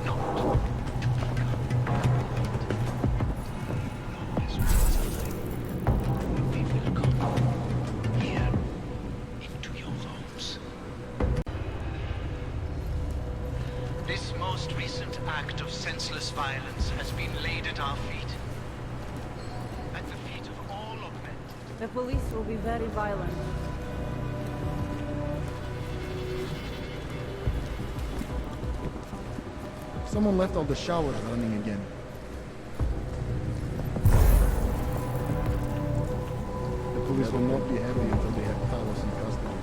S4: not to become know as well as I that they will come here into your homes. This most recent act of senseless violence has been laid at our feet. At the feet of all augmented.
S23: The police will be very violent.
S1: Someone left all the showers running again. The police will not be happy until they have Talos in custody.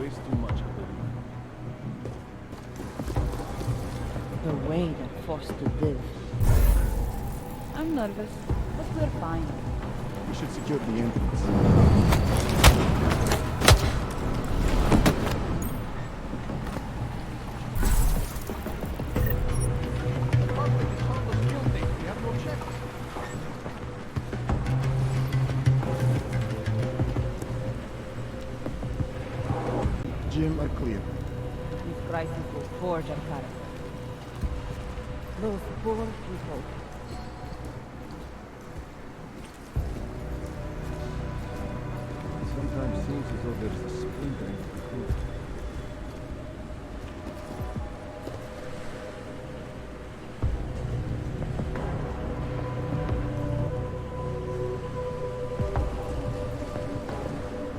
S10: Waste too much of it.
S17: The way they're forced to live. I'm nervous, but we're fine.
S1: We should secure the entrance. Jim are clear.
S17: This crisis will forge our character. Those poor people.
S15: Sometimes seems as though there's a splinter in the crew.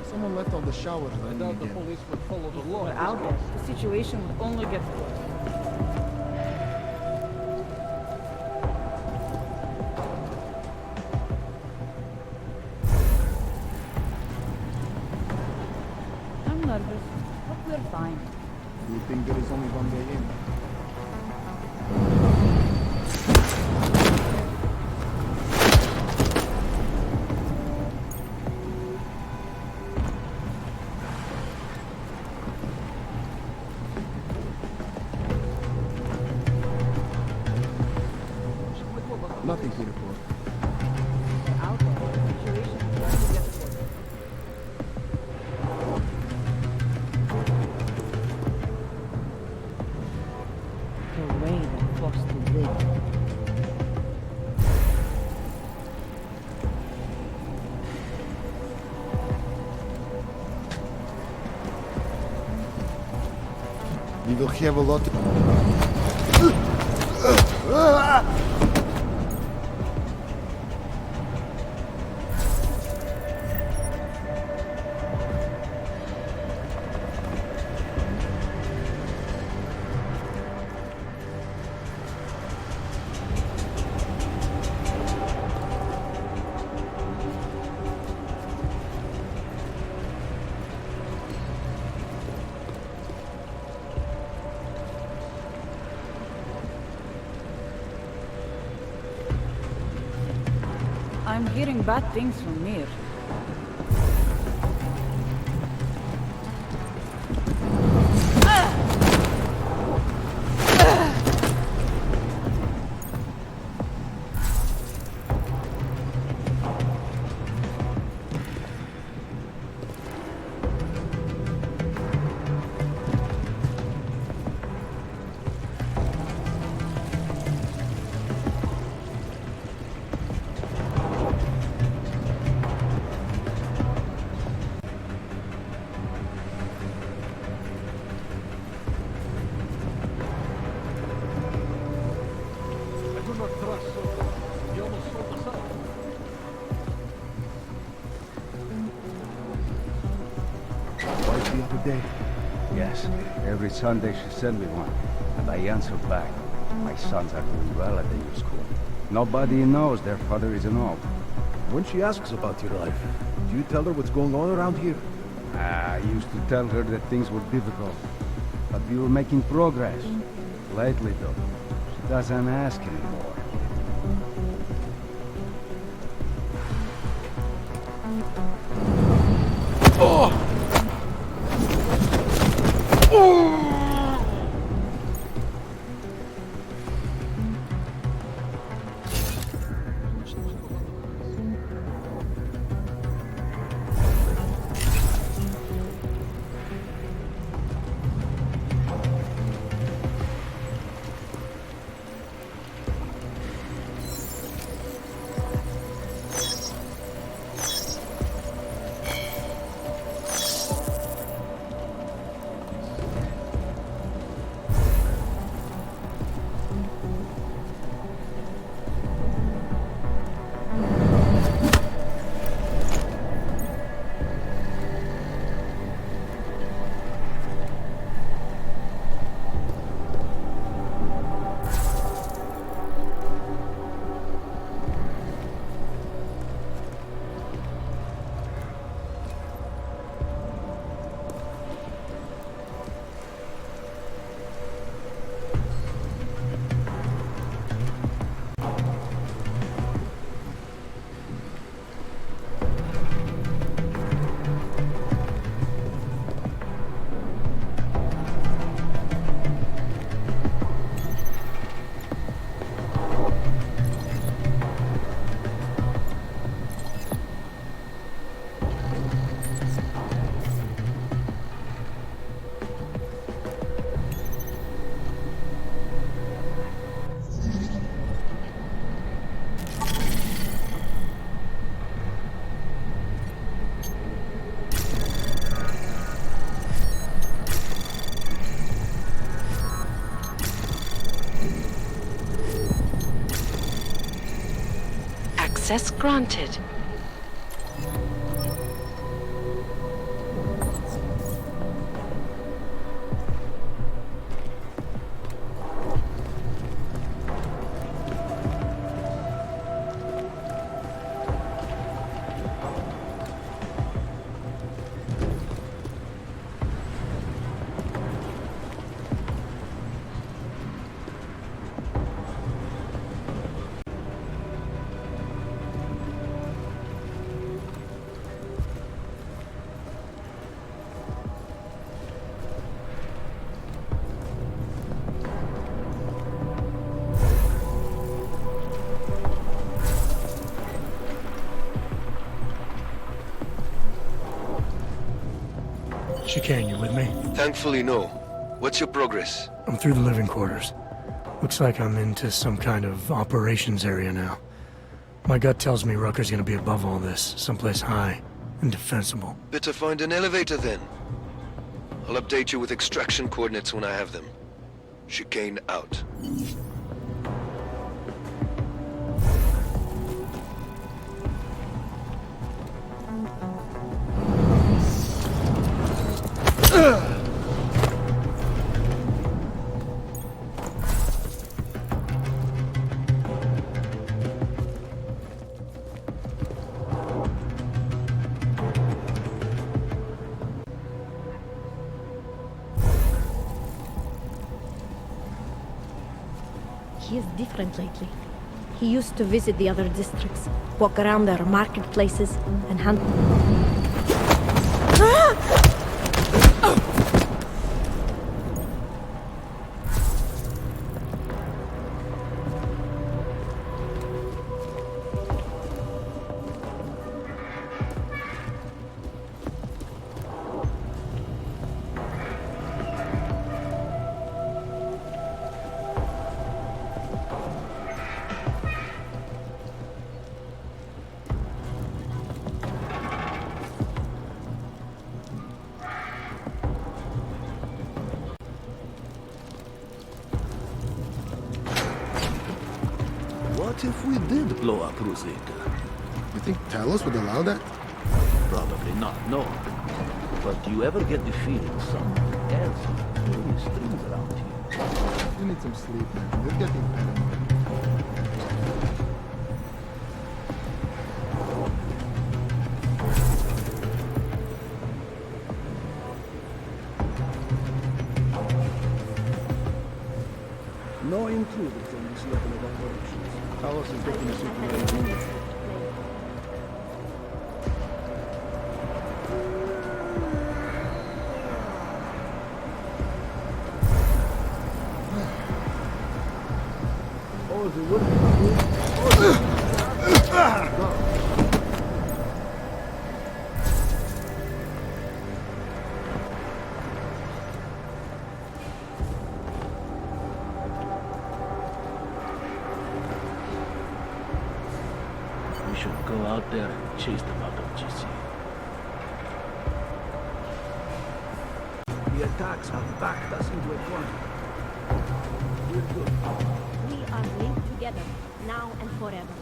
S1: Someone left all the showers
S13: I
S1: running
S13: doubt the
S1: again.
S13: police would follow the law.
S17: We're out there. The situation would only get worse. I'm nervous, but we're fine.
S1: You think there is only one way in? Nothing to report.
S17: We're out there. The situation would only get worse. The way they're forced to live.
S1: We will have a lot
S17: I'm hearing bad things from Mir.
S13: I do not trust Sokol. He almost sold us out.
S15: Wife the other day?
S8: Yes, every Sunday she sent me one, and I answer back. My sons are doing well at the new school. Nobody knows their father is an orb.
S15: When she asks about your life, do you tell her what's going on around here?
S8: I used to tell her that things were difficult, but we were making progress. Lately, though, she doesn't ask anymore.
S16: Access granted.
S2: Chicane, you with me?
S20: Thankfully, no. What's your progress?
S2: I'm through the living quarters. Looks like I'm into some kind of operations area now. My gut tells me Rucker's gonna be above all this, someplace high and defensible.
S20: Better find an elevator then. I'll update you with extraction coordinates when I have them. Chicane out.
S9: He is different lately. He used to visit the other districts, walk around their marketplaces, and hunt.
S18: What if we did blow up Ruzicka?
S1: You think Talos would allow that?
S18: Probably not, no. But do you ever get the feeling someone else is pulling the strings around here?
S1: You need some sleep, man. You're getting better.
S18: No intruders on this level of operations.
S1: Talos is taking a super.
S18: Oh, the wood. We should go out there and chase them out of GC. The attacks have backed us into a corner. We're good.
S9: We are linked together, now and forever.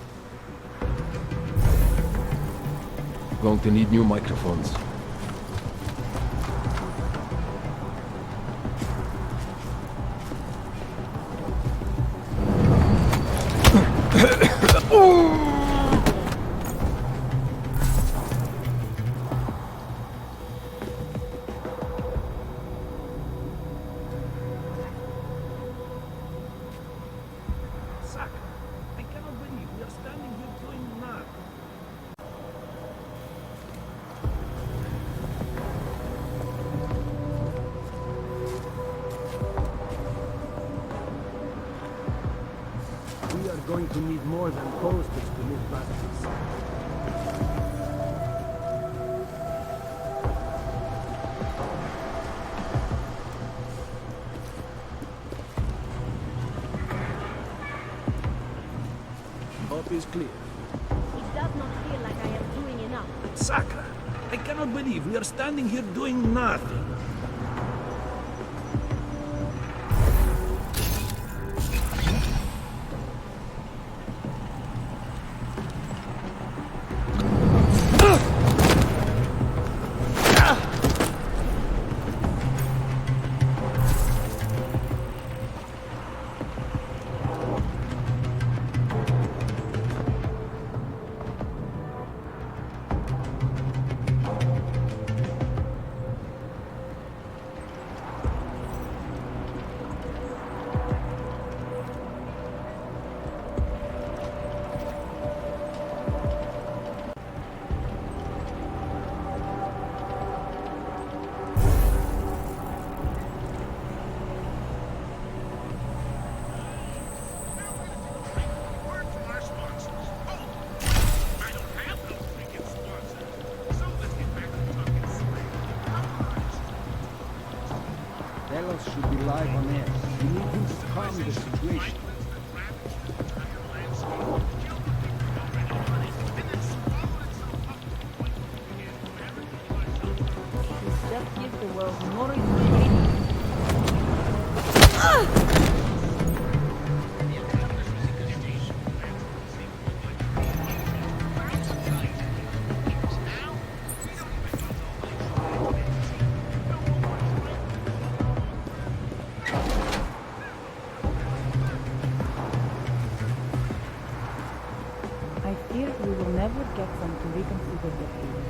S11: Going to need new microphones.
S18: I cannot believe we are standing here doing nothing. We are going to need more than posters to move batteries. Hope is clear.
S9: It does not feel like I am doing enough.
S18: Sakra, I cannot believe we are standing here doing nothing.
S15: Talos should be live on air. We need him to calm the situation.
S17: Just give the world more information. I fear we will never get some to reconsider the field.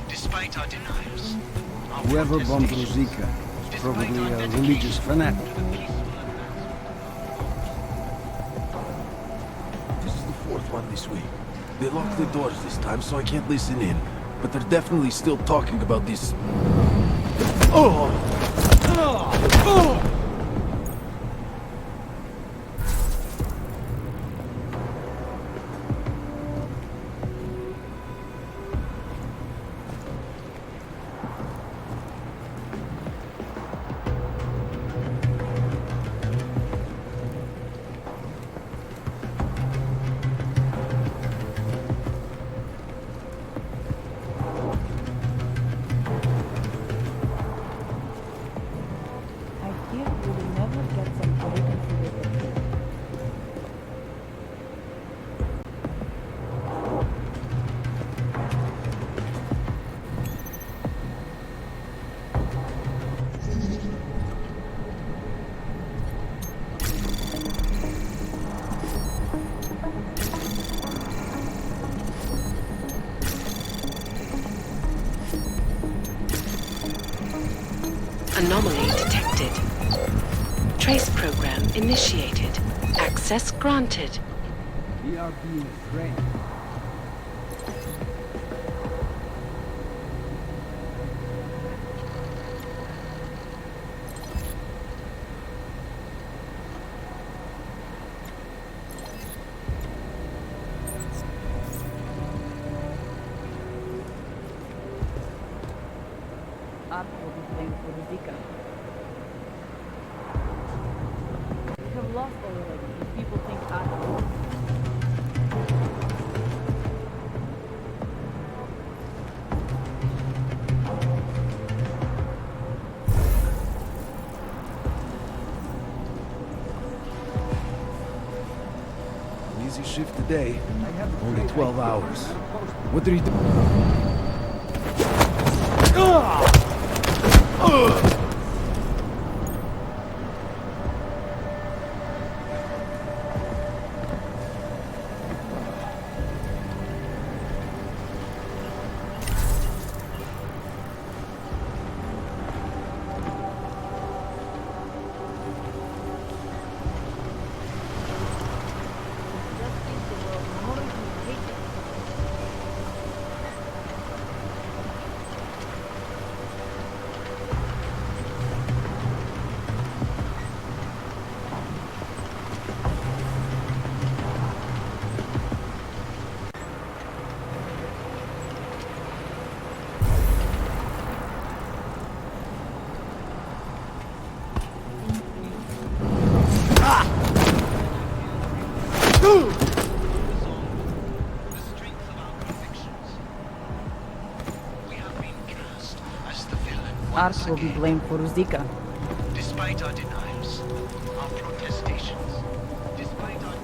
S4: Despite our denials,
S15: Whoever bombed Ruzicka is probably a religious fanatic.
S11: This is the fourth one this week. They locked the doors this time, so I can't listen in. But they're definitely still talking about this... Oh!
S17: I fear we will never get some to reconsider the field.
S16: Anomaly detected. Trace program initiated. Access granted.
S15: We are being framed.
S17: Art will be blamed for Ruzicka. We have lost already if people think Art.
S11: Easy shift today. Only 12 hours. What are you doing?
S17: Just give the world more information. Art will be blamed for Ruzicka.
S4: Despite our denials, our protestations, despite our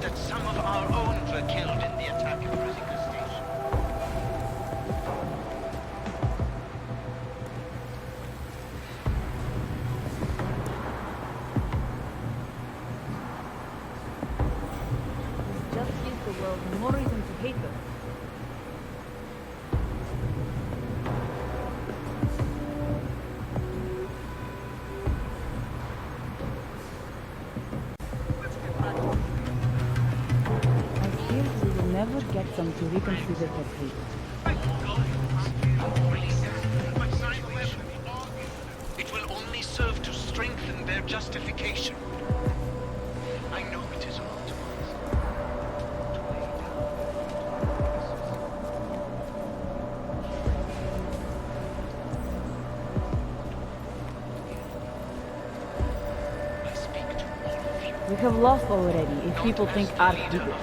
S4: that some of our own were killed in the attack at Ruzica Station.
S17: Just gives the world more reason to hate us. I fear we will never get them to reconsider their fate.
S4: It will only serve to strengthen their justification. I know it is all to
S17: We have lost already if people think Ark did it.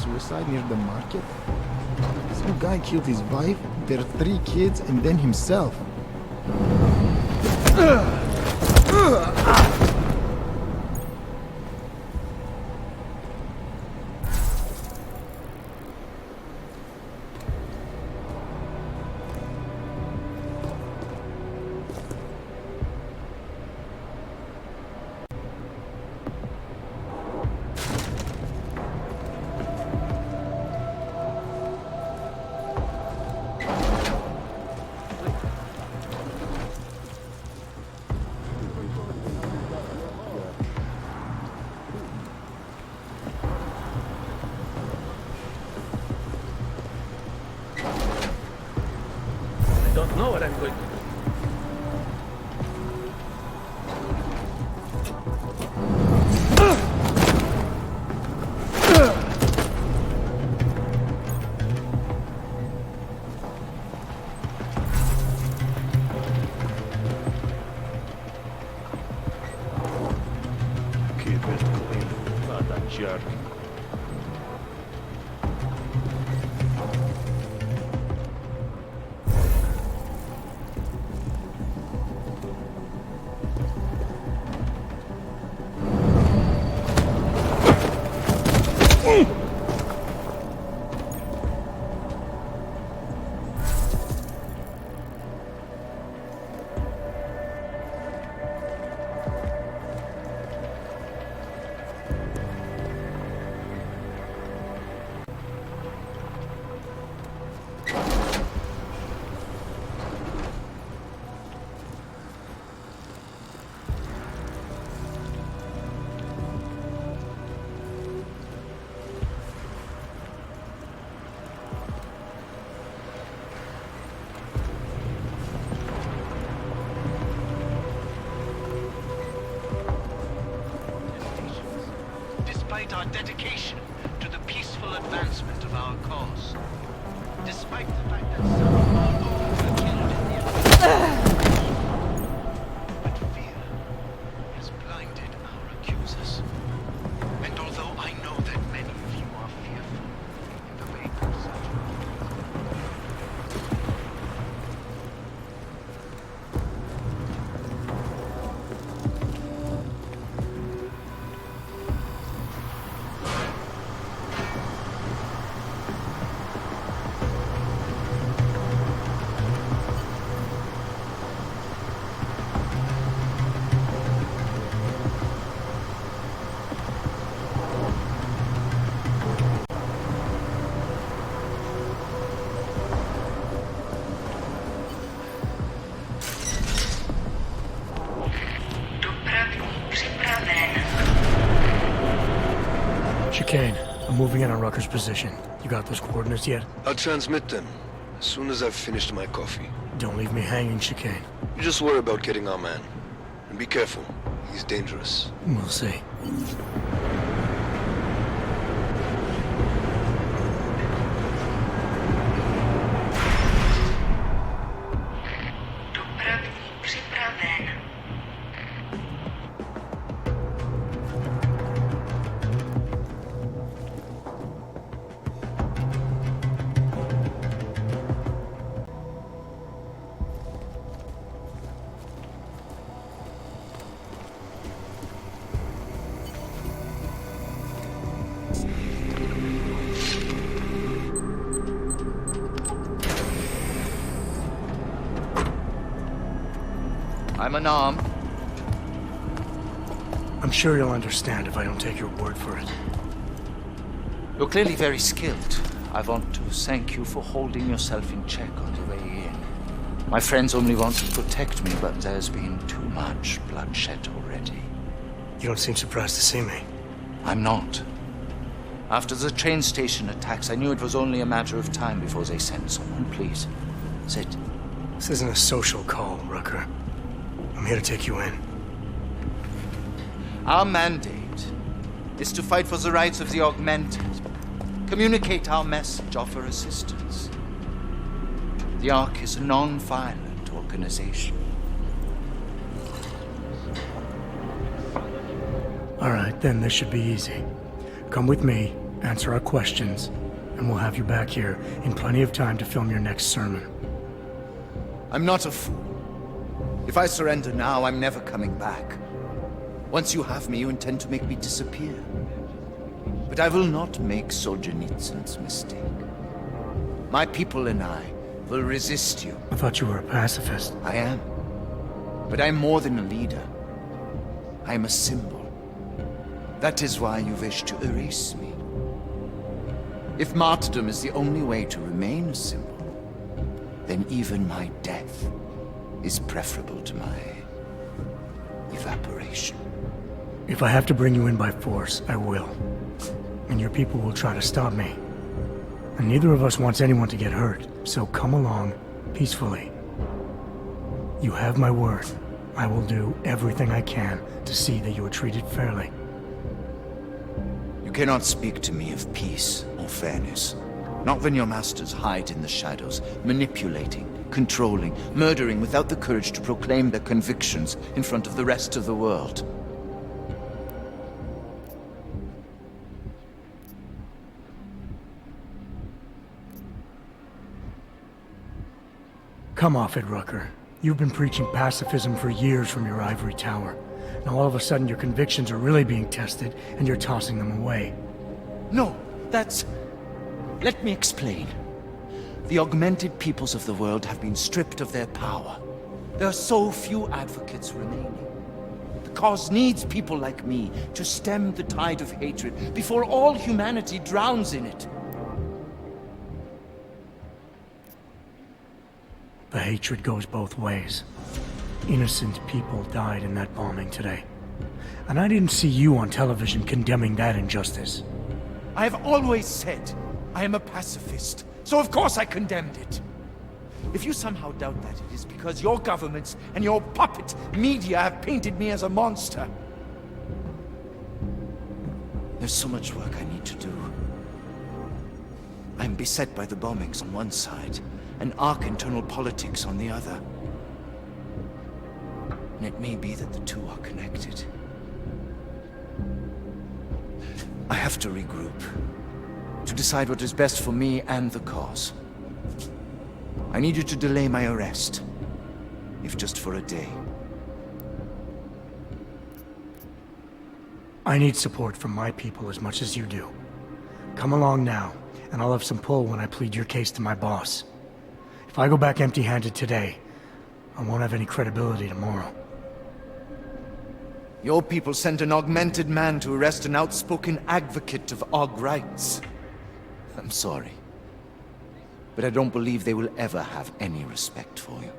S1: Suicide near the market? Some guy killed his wife, their 3 kids, and then himself.
S18: Don't know what I'm going to do.
S10: Keep it clean, not a jerk.
S4: demonstrate our dedication to the peaceful advancement of our cause. Despite the fact that some of our own were killed in the but fear has blinded our accusers. And although I know that many of you are fearful in the wake of such
S2: Chicane, I'm moving in on Rucker's position. You got those coordinates yet?
S20: I'll transmit them as soon as I've finished my coffee.
S2: Don't leave me hanging, Chicane.
S20: You just worry about getting our man. And be careful. He's dangerous.
S2: We'll see.
S12: I'm unarmed.
S2: I'm sure you'll understand if I don't take your word for it.
S12: You're clearly very skilled. I want to thank you for holding yourself in check on the way in. My friends only want to protect me, but there's been too much bloodshed already.
S2: You don't seem surprised to see me.
S12: I'm not. After the train station attacks, I knew it was only a matter of time before they sent someone. Please, sit.
S2: This isn't a social call, Rucker. I'm here to take you in.
S12: Our mandate is to fight for the rights of the augmented. Communicate our message, offer assistance. The Ark is a non-violent organization.
S2: All right, then this should be easy. Come with me, answer our questions, and we'll have you back here in plenty of time to film your next sermon.
S12: I'm not a fool. If I surrender now, I'm never coming back. Once you have me, you intend to make me disappear. But I will not make Solzhenitsyn's mistake. My people and I will resist you.
S2: I thought you were a pacifist.
S12: I am. But I'm more than a leader. I'm a symbol. That is why you wish to erase me. If martyrdom is the only way to remain a symbol, then even my death is preferable to my evaporation.
S2: If I have to bring you in by force, I will. And your people will try to stop me. And neither of us wants anyone to get hurt, so come along peacefully. You have my word. I will do everything I can to see that you are treated fairly.
S12: You cannot speak to me of peace or fairness. Not when your masters hide in the shadows, manipulating, controlling, murdering without the courage to proclaim their convictions in front of the rest of the world.
S2: Come off it, Rucker. You've been preaching pacifism for years from your ivory tower. Now all of a sudden your convictions are really being tested, and you're tossing them away.
S12: No, that's... Let me explain. The augmented peoples of the world have been stripped of their power. There are so few advocates remaining. The cause needs people like me to stem the tide of hatred before all humanity drowns in it.
S2: The hatred goes both ways. Innocent people died in that bombing today. And I didn't see you on television condemning that injustice.
S12: I have always said I am a pacifist, so of course I condemned it. If you somehow doubt that, it is because your governments and your puppet media have painted me as a monster. There's so much work I need to do. I'm beset by the bombings on one side, and ARC internal politics on the other. And it may be that the two are connected. I have to regroup, to decide what is best for me and the cause. I need you to delay my arrest, if just for a day.
S2: I need support from my people as much as you do. Come along now, and I'll have some pull when I plead your case to my boss. If I go back empty-handed today, I won't have any credibility tomorrow.
S12: Your people sent an augmented man to arrest an outspoken advocate of AUG rights. I'm sorry, but I don't believe they will ever have any respect for you.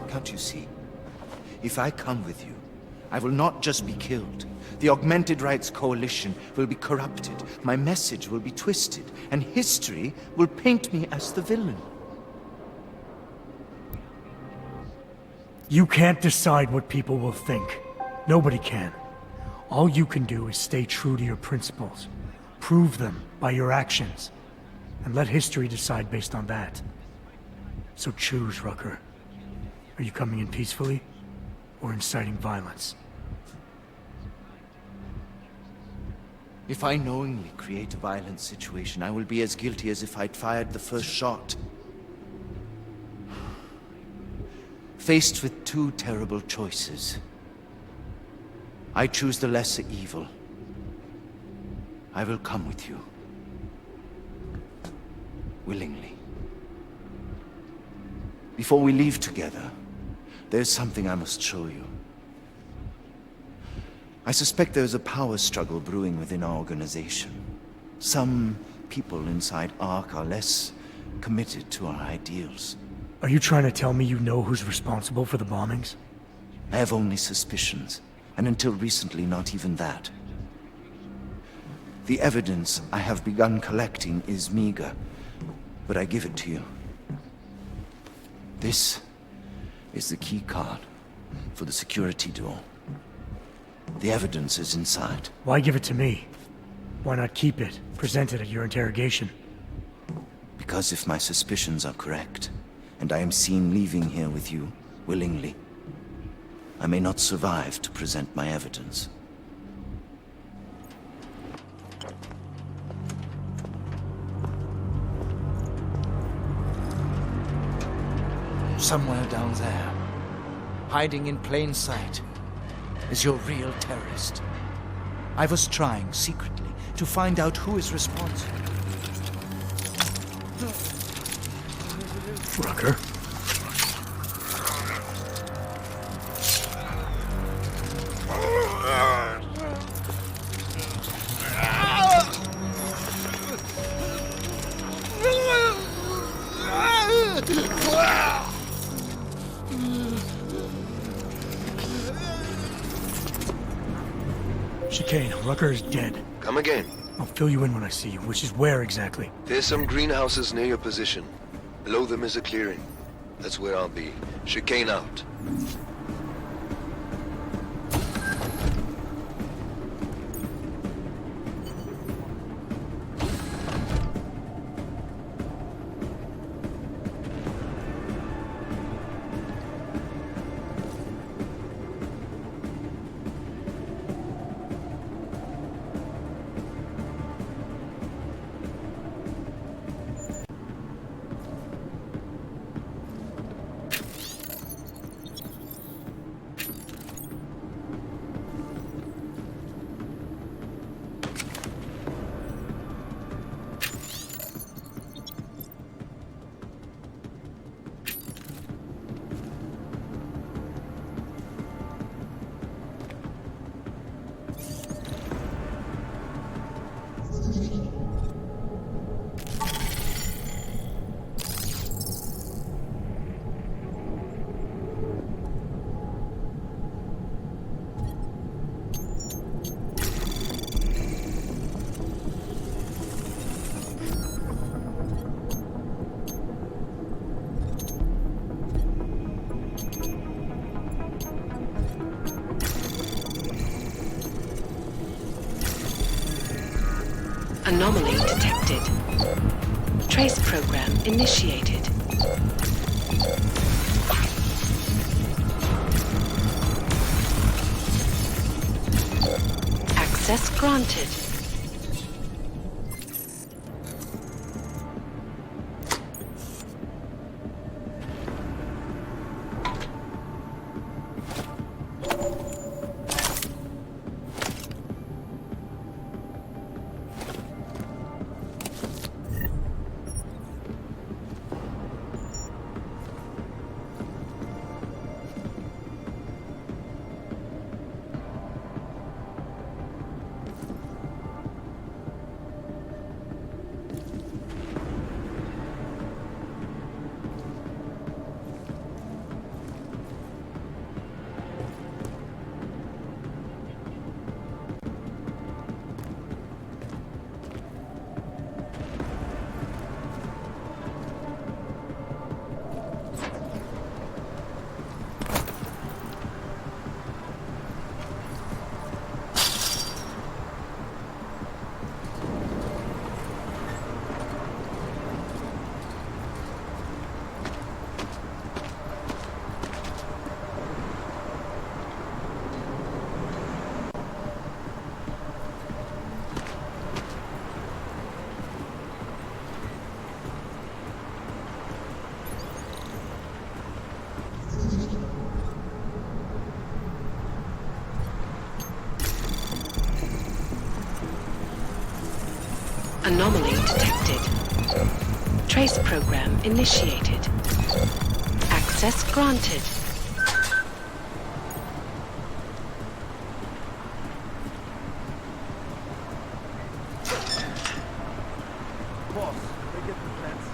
S12: Can't you see? If I come with you, I will not just be killed. The Augmented Rights Coalition will be corrupted, my message will be twisted, and history will paint me as the villain.
S2: You can't decide what people will think. Nobody can. All you can do is stay true to your principles. Prove them by your actions. And let history decide based on that. So choose, Rucker. Are you coming in peacefully, or inciting violence?
S12: If I knowingly create a violent situation, I will be as guilty as if I'd fired the first shot. Faced with two terrible choices, I choose the lesser evil. I will come with you. Willingly. Before we leave together, there's something I must show you. I suspect there's a power struggle brewing within our organization. Some people inside ARC are less committed to our ideals.
S2: Are you trying to tell me you know who's responsible for the bombings?
S12: I have only suspicions, and until recently, not even that. The evidence I have begun collecting is meager, but I give it to you. This is the key card for the security door. The evidence is inside.
S2: Why give it to me? Why not keep it, present it at your interrogation?
S12: Because if my suspicions are correct, and I am seen leaving here with you, willingly, I may not survive to present my evidence. Somewhere down there, hiding in plain sight, is your real terrorist. I was trying secretly to find out who is responsible.
S2: Rucker? Chicane, Rucker is dead.
S20: Come again.
S2: I'll fill you in when I see you, which is where exactly?
S20: There's some greenhouses near your position. Below them is a clearing. That's where I'll be. Chicane out.
S16: Anomaly detected. Trace program initiated. Access granted. Anomaly detected. Trace program initiated. Access granted.
S12: Boss, they get the plans.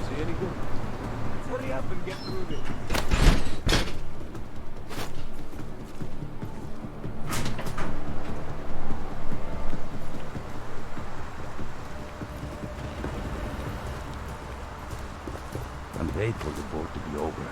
S12: See any good? Let's hurry up and get through this.
S8: I'm waiting for the boat to be over.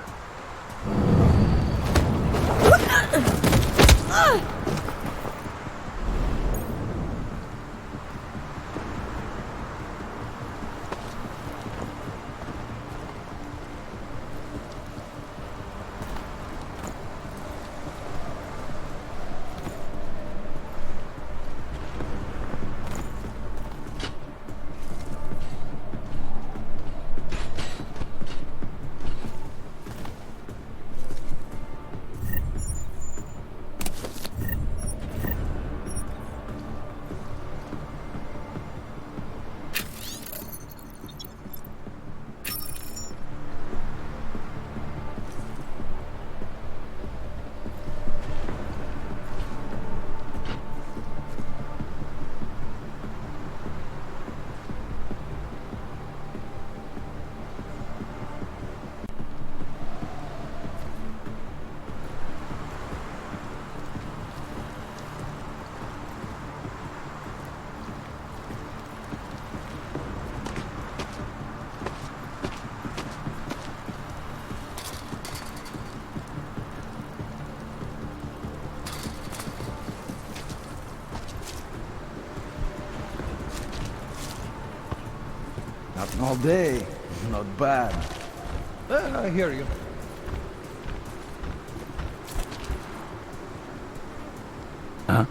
S12: Not all day. Not bad.
S13: I hear you.
S8: Huh?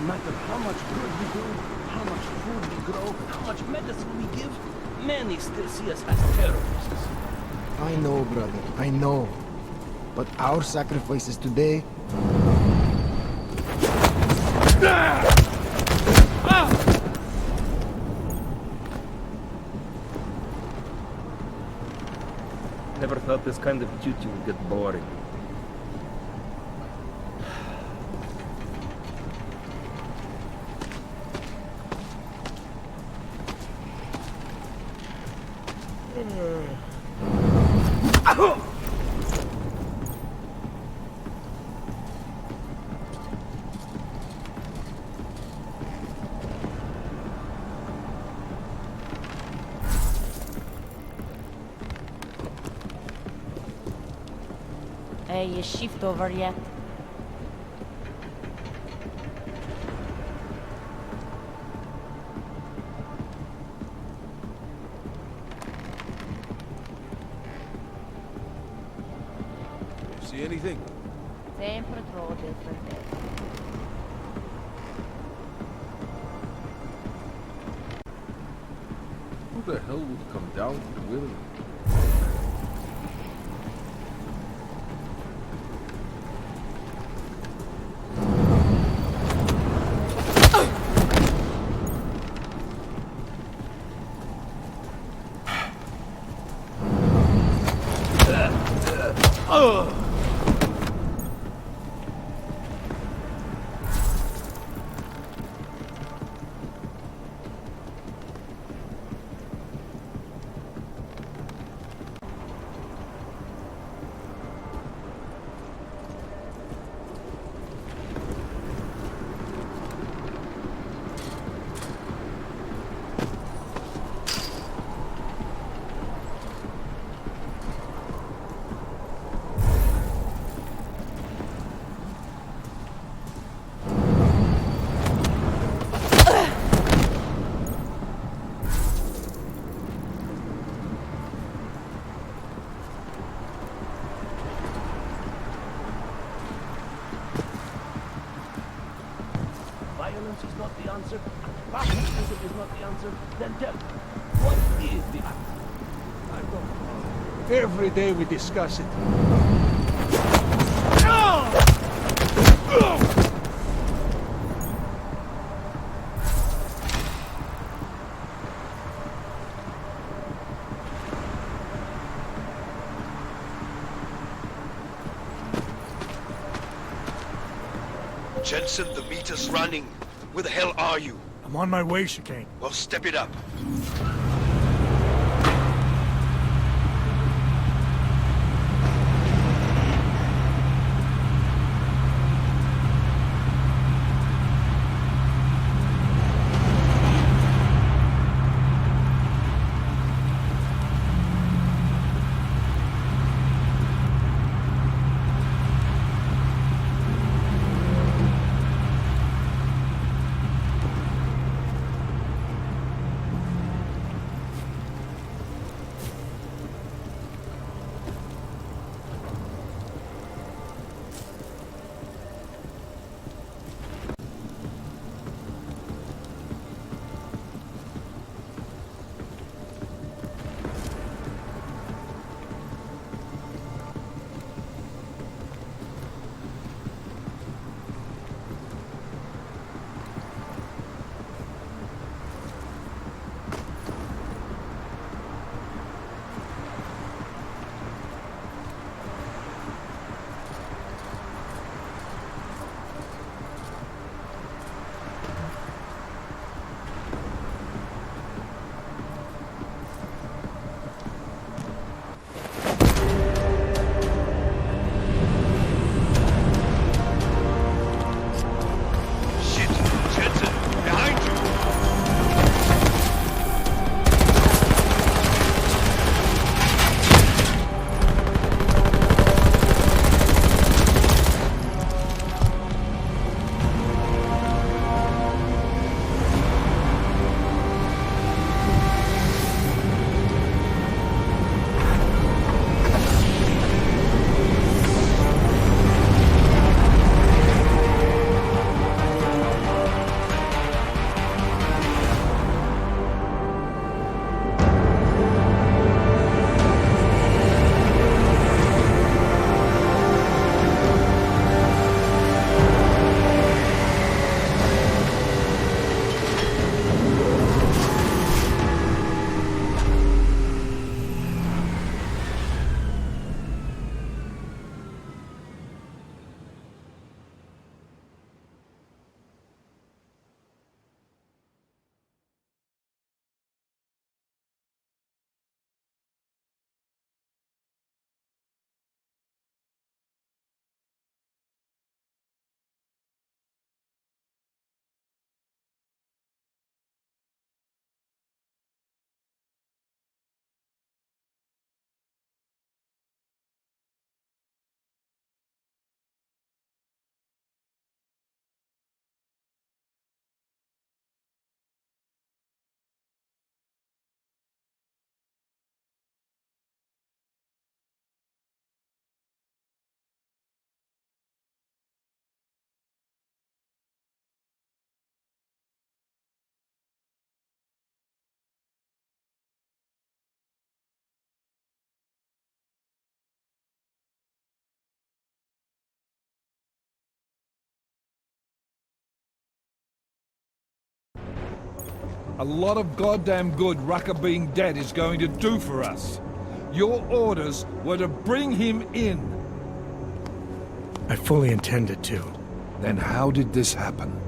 S18: matter how much good we do, how much food we grow, how much medicine we give, many still see us as terrorists.
S1: I know, brother, I know. But our sacrifices today...
S18: Never thought this kind of duty would get boring.
S17: Hey, is shift over yet?
S11: See anything?
S17: Same patrol, different day.
S11: Who the hell would come down willingly?
S18: Violence is not the answer, pacifism is not the answer, then tell me, what is the answer?
S13: I don't know. Every day we discuss it.
S20: Jensen, the meter's running. Where the hell are you?
S2: I'm on my way, Chicane.
S20: Well, step it up.
S13: a lot of goddamn good Rucker being dead is going to do for us. Your orders were to bring him in.
S2: I fully intended to.
S13: Then how did this happen?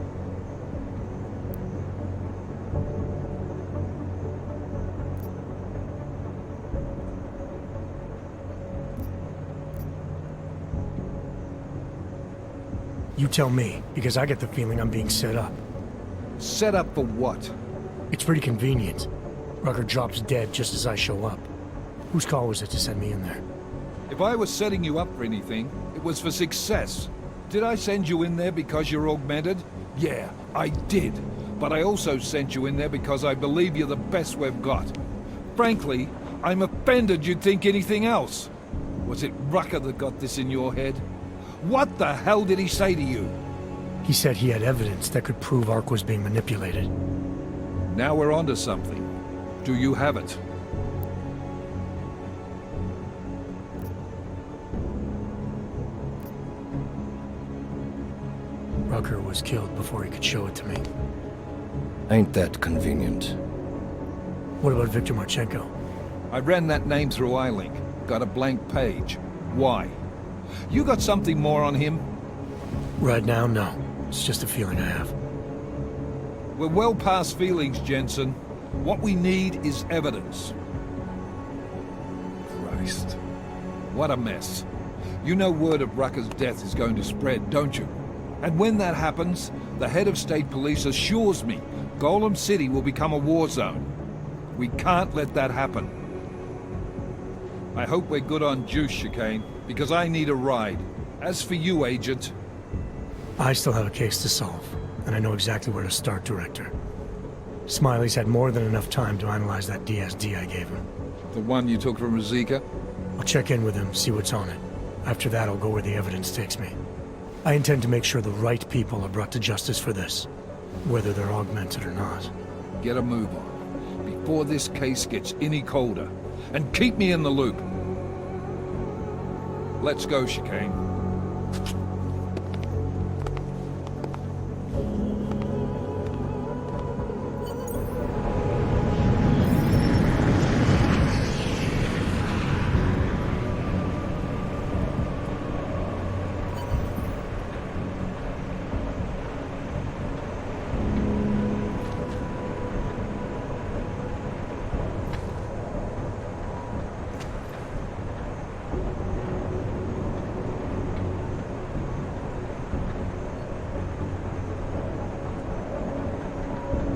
S2: You tell me, because I get the feeling I'm being set up.
S13: Set up for what?
S2: It's pretty convenient. Rucker drops dead just as I show up. Whose call was it to send me in there?
S13: If I was setting you up for anything, it was for success. Did I send you in there because you're augmented? Yeah, I did. But I also sent you in there because I believe you're the best we've got. Frankly, I'm offended you'd think anything else. Was it Rucker that got this in your head? What the hell did he say to you?
S2: He said he had evidence that could prove Ark was being manipulated.
S13: Now we're onto something. Do you have it?
S2: Rucker was killed before he could show it to me.
S11: Ain't that convenient?
S2: What about Victor Marchenko?
S13: I ran that name through iLink. Got a blank page. Why? You got something more on him?
S2: Right now, no. It's just a feeling I have.
S13: We're well past feelings, Jensen. What we need is evidence. Christ. What a mess. You know word of Rucker's death is going to spread, don't you? And when that happens, the head of state police assures me Golem City will become a war zone. We can't let that happen. I hope we're good on juice, Chicane, because I need a ride. As for you, Agent...
S2: I still have a case to solve, and I know exactly where to start, Director. Smiley's had more than enough time to analyze that DSD I gave him.
S13: The one you took from Ruzicka?
S2: I'll check in with him, see what's on it. After that, I'll go where the evidence takes me. I intend to make sure the right people are brought to justice for this, whether they're augmented or not.
S13: Get a move on, before this case gets any colder. And keep me in the loop. Let's go, Chicane.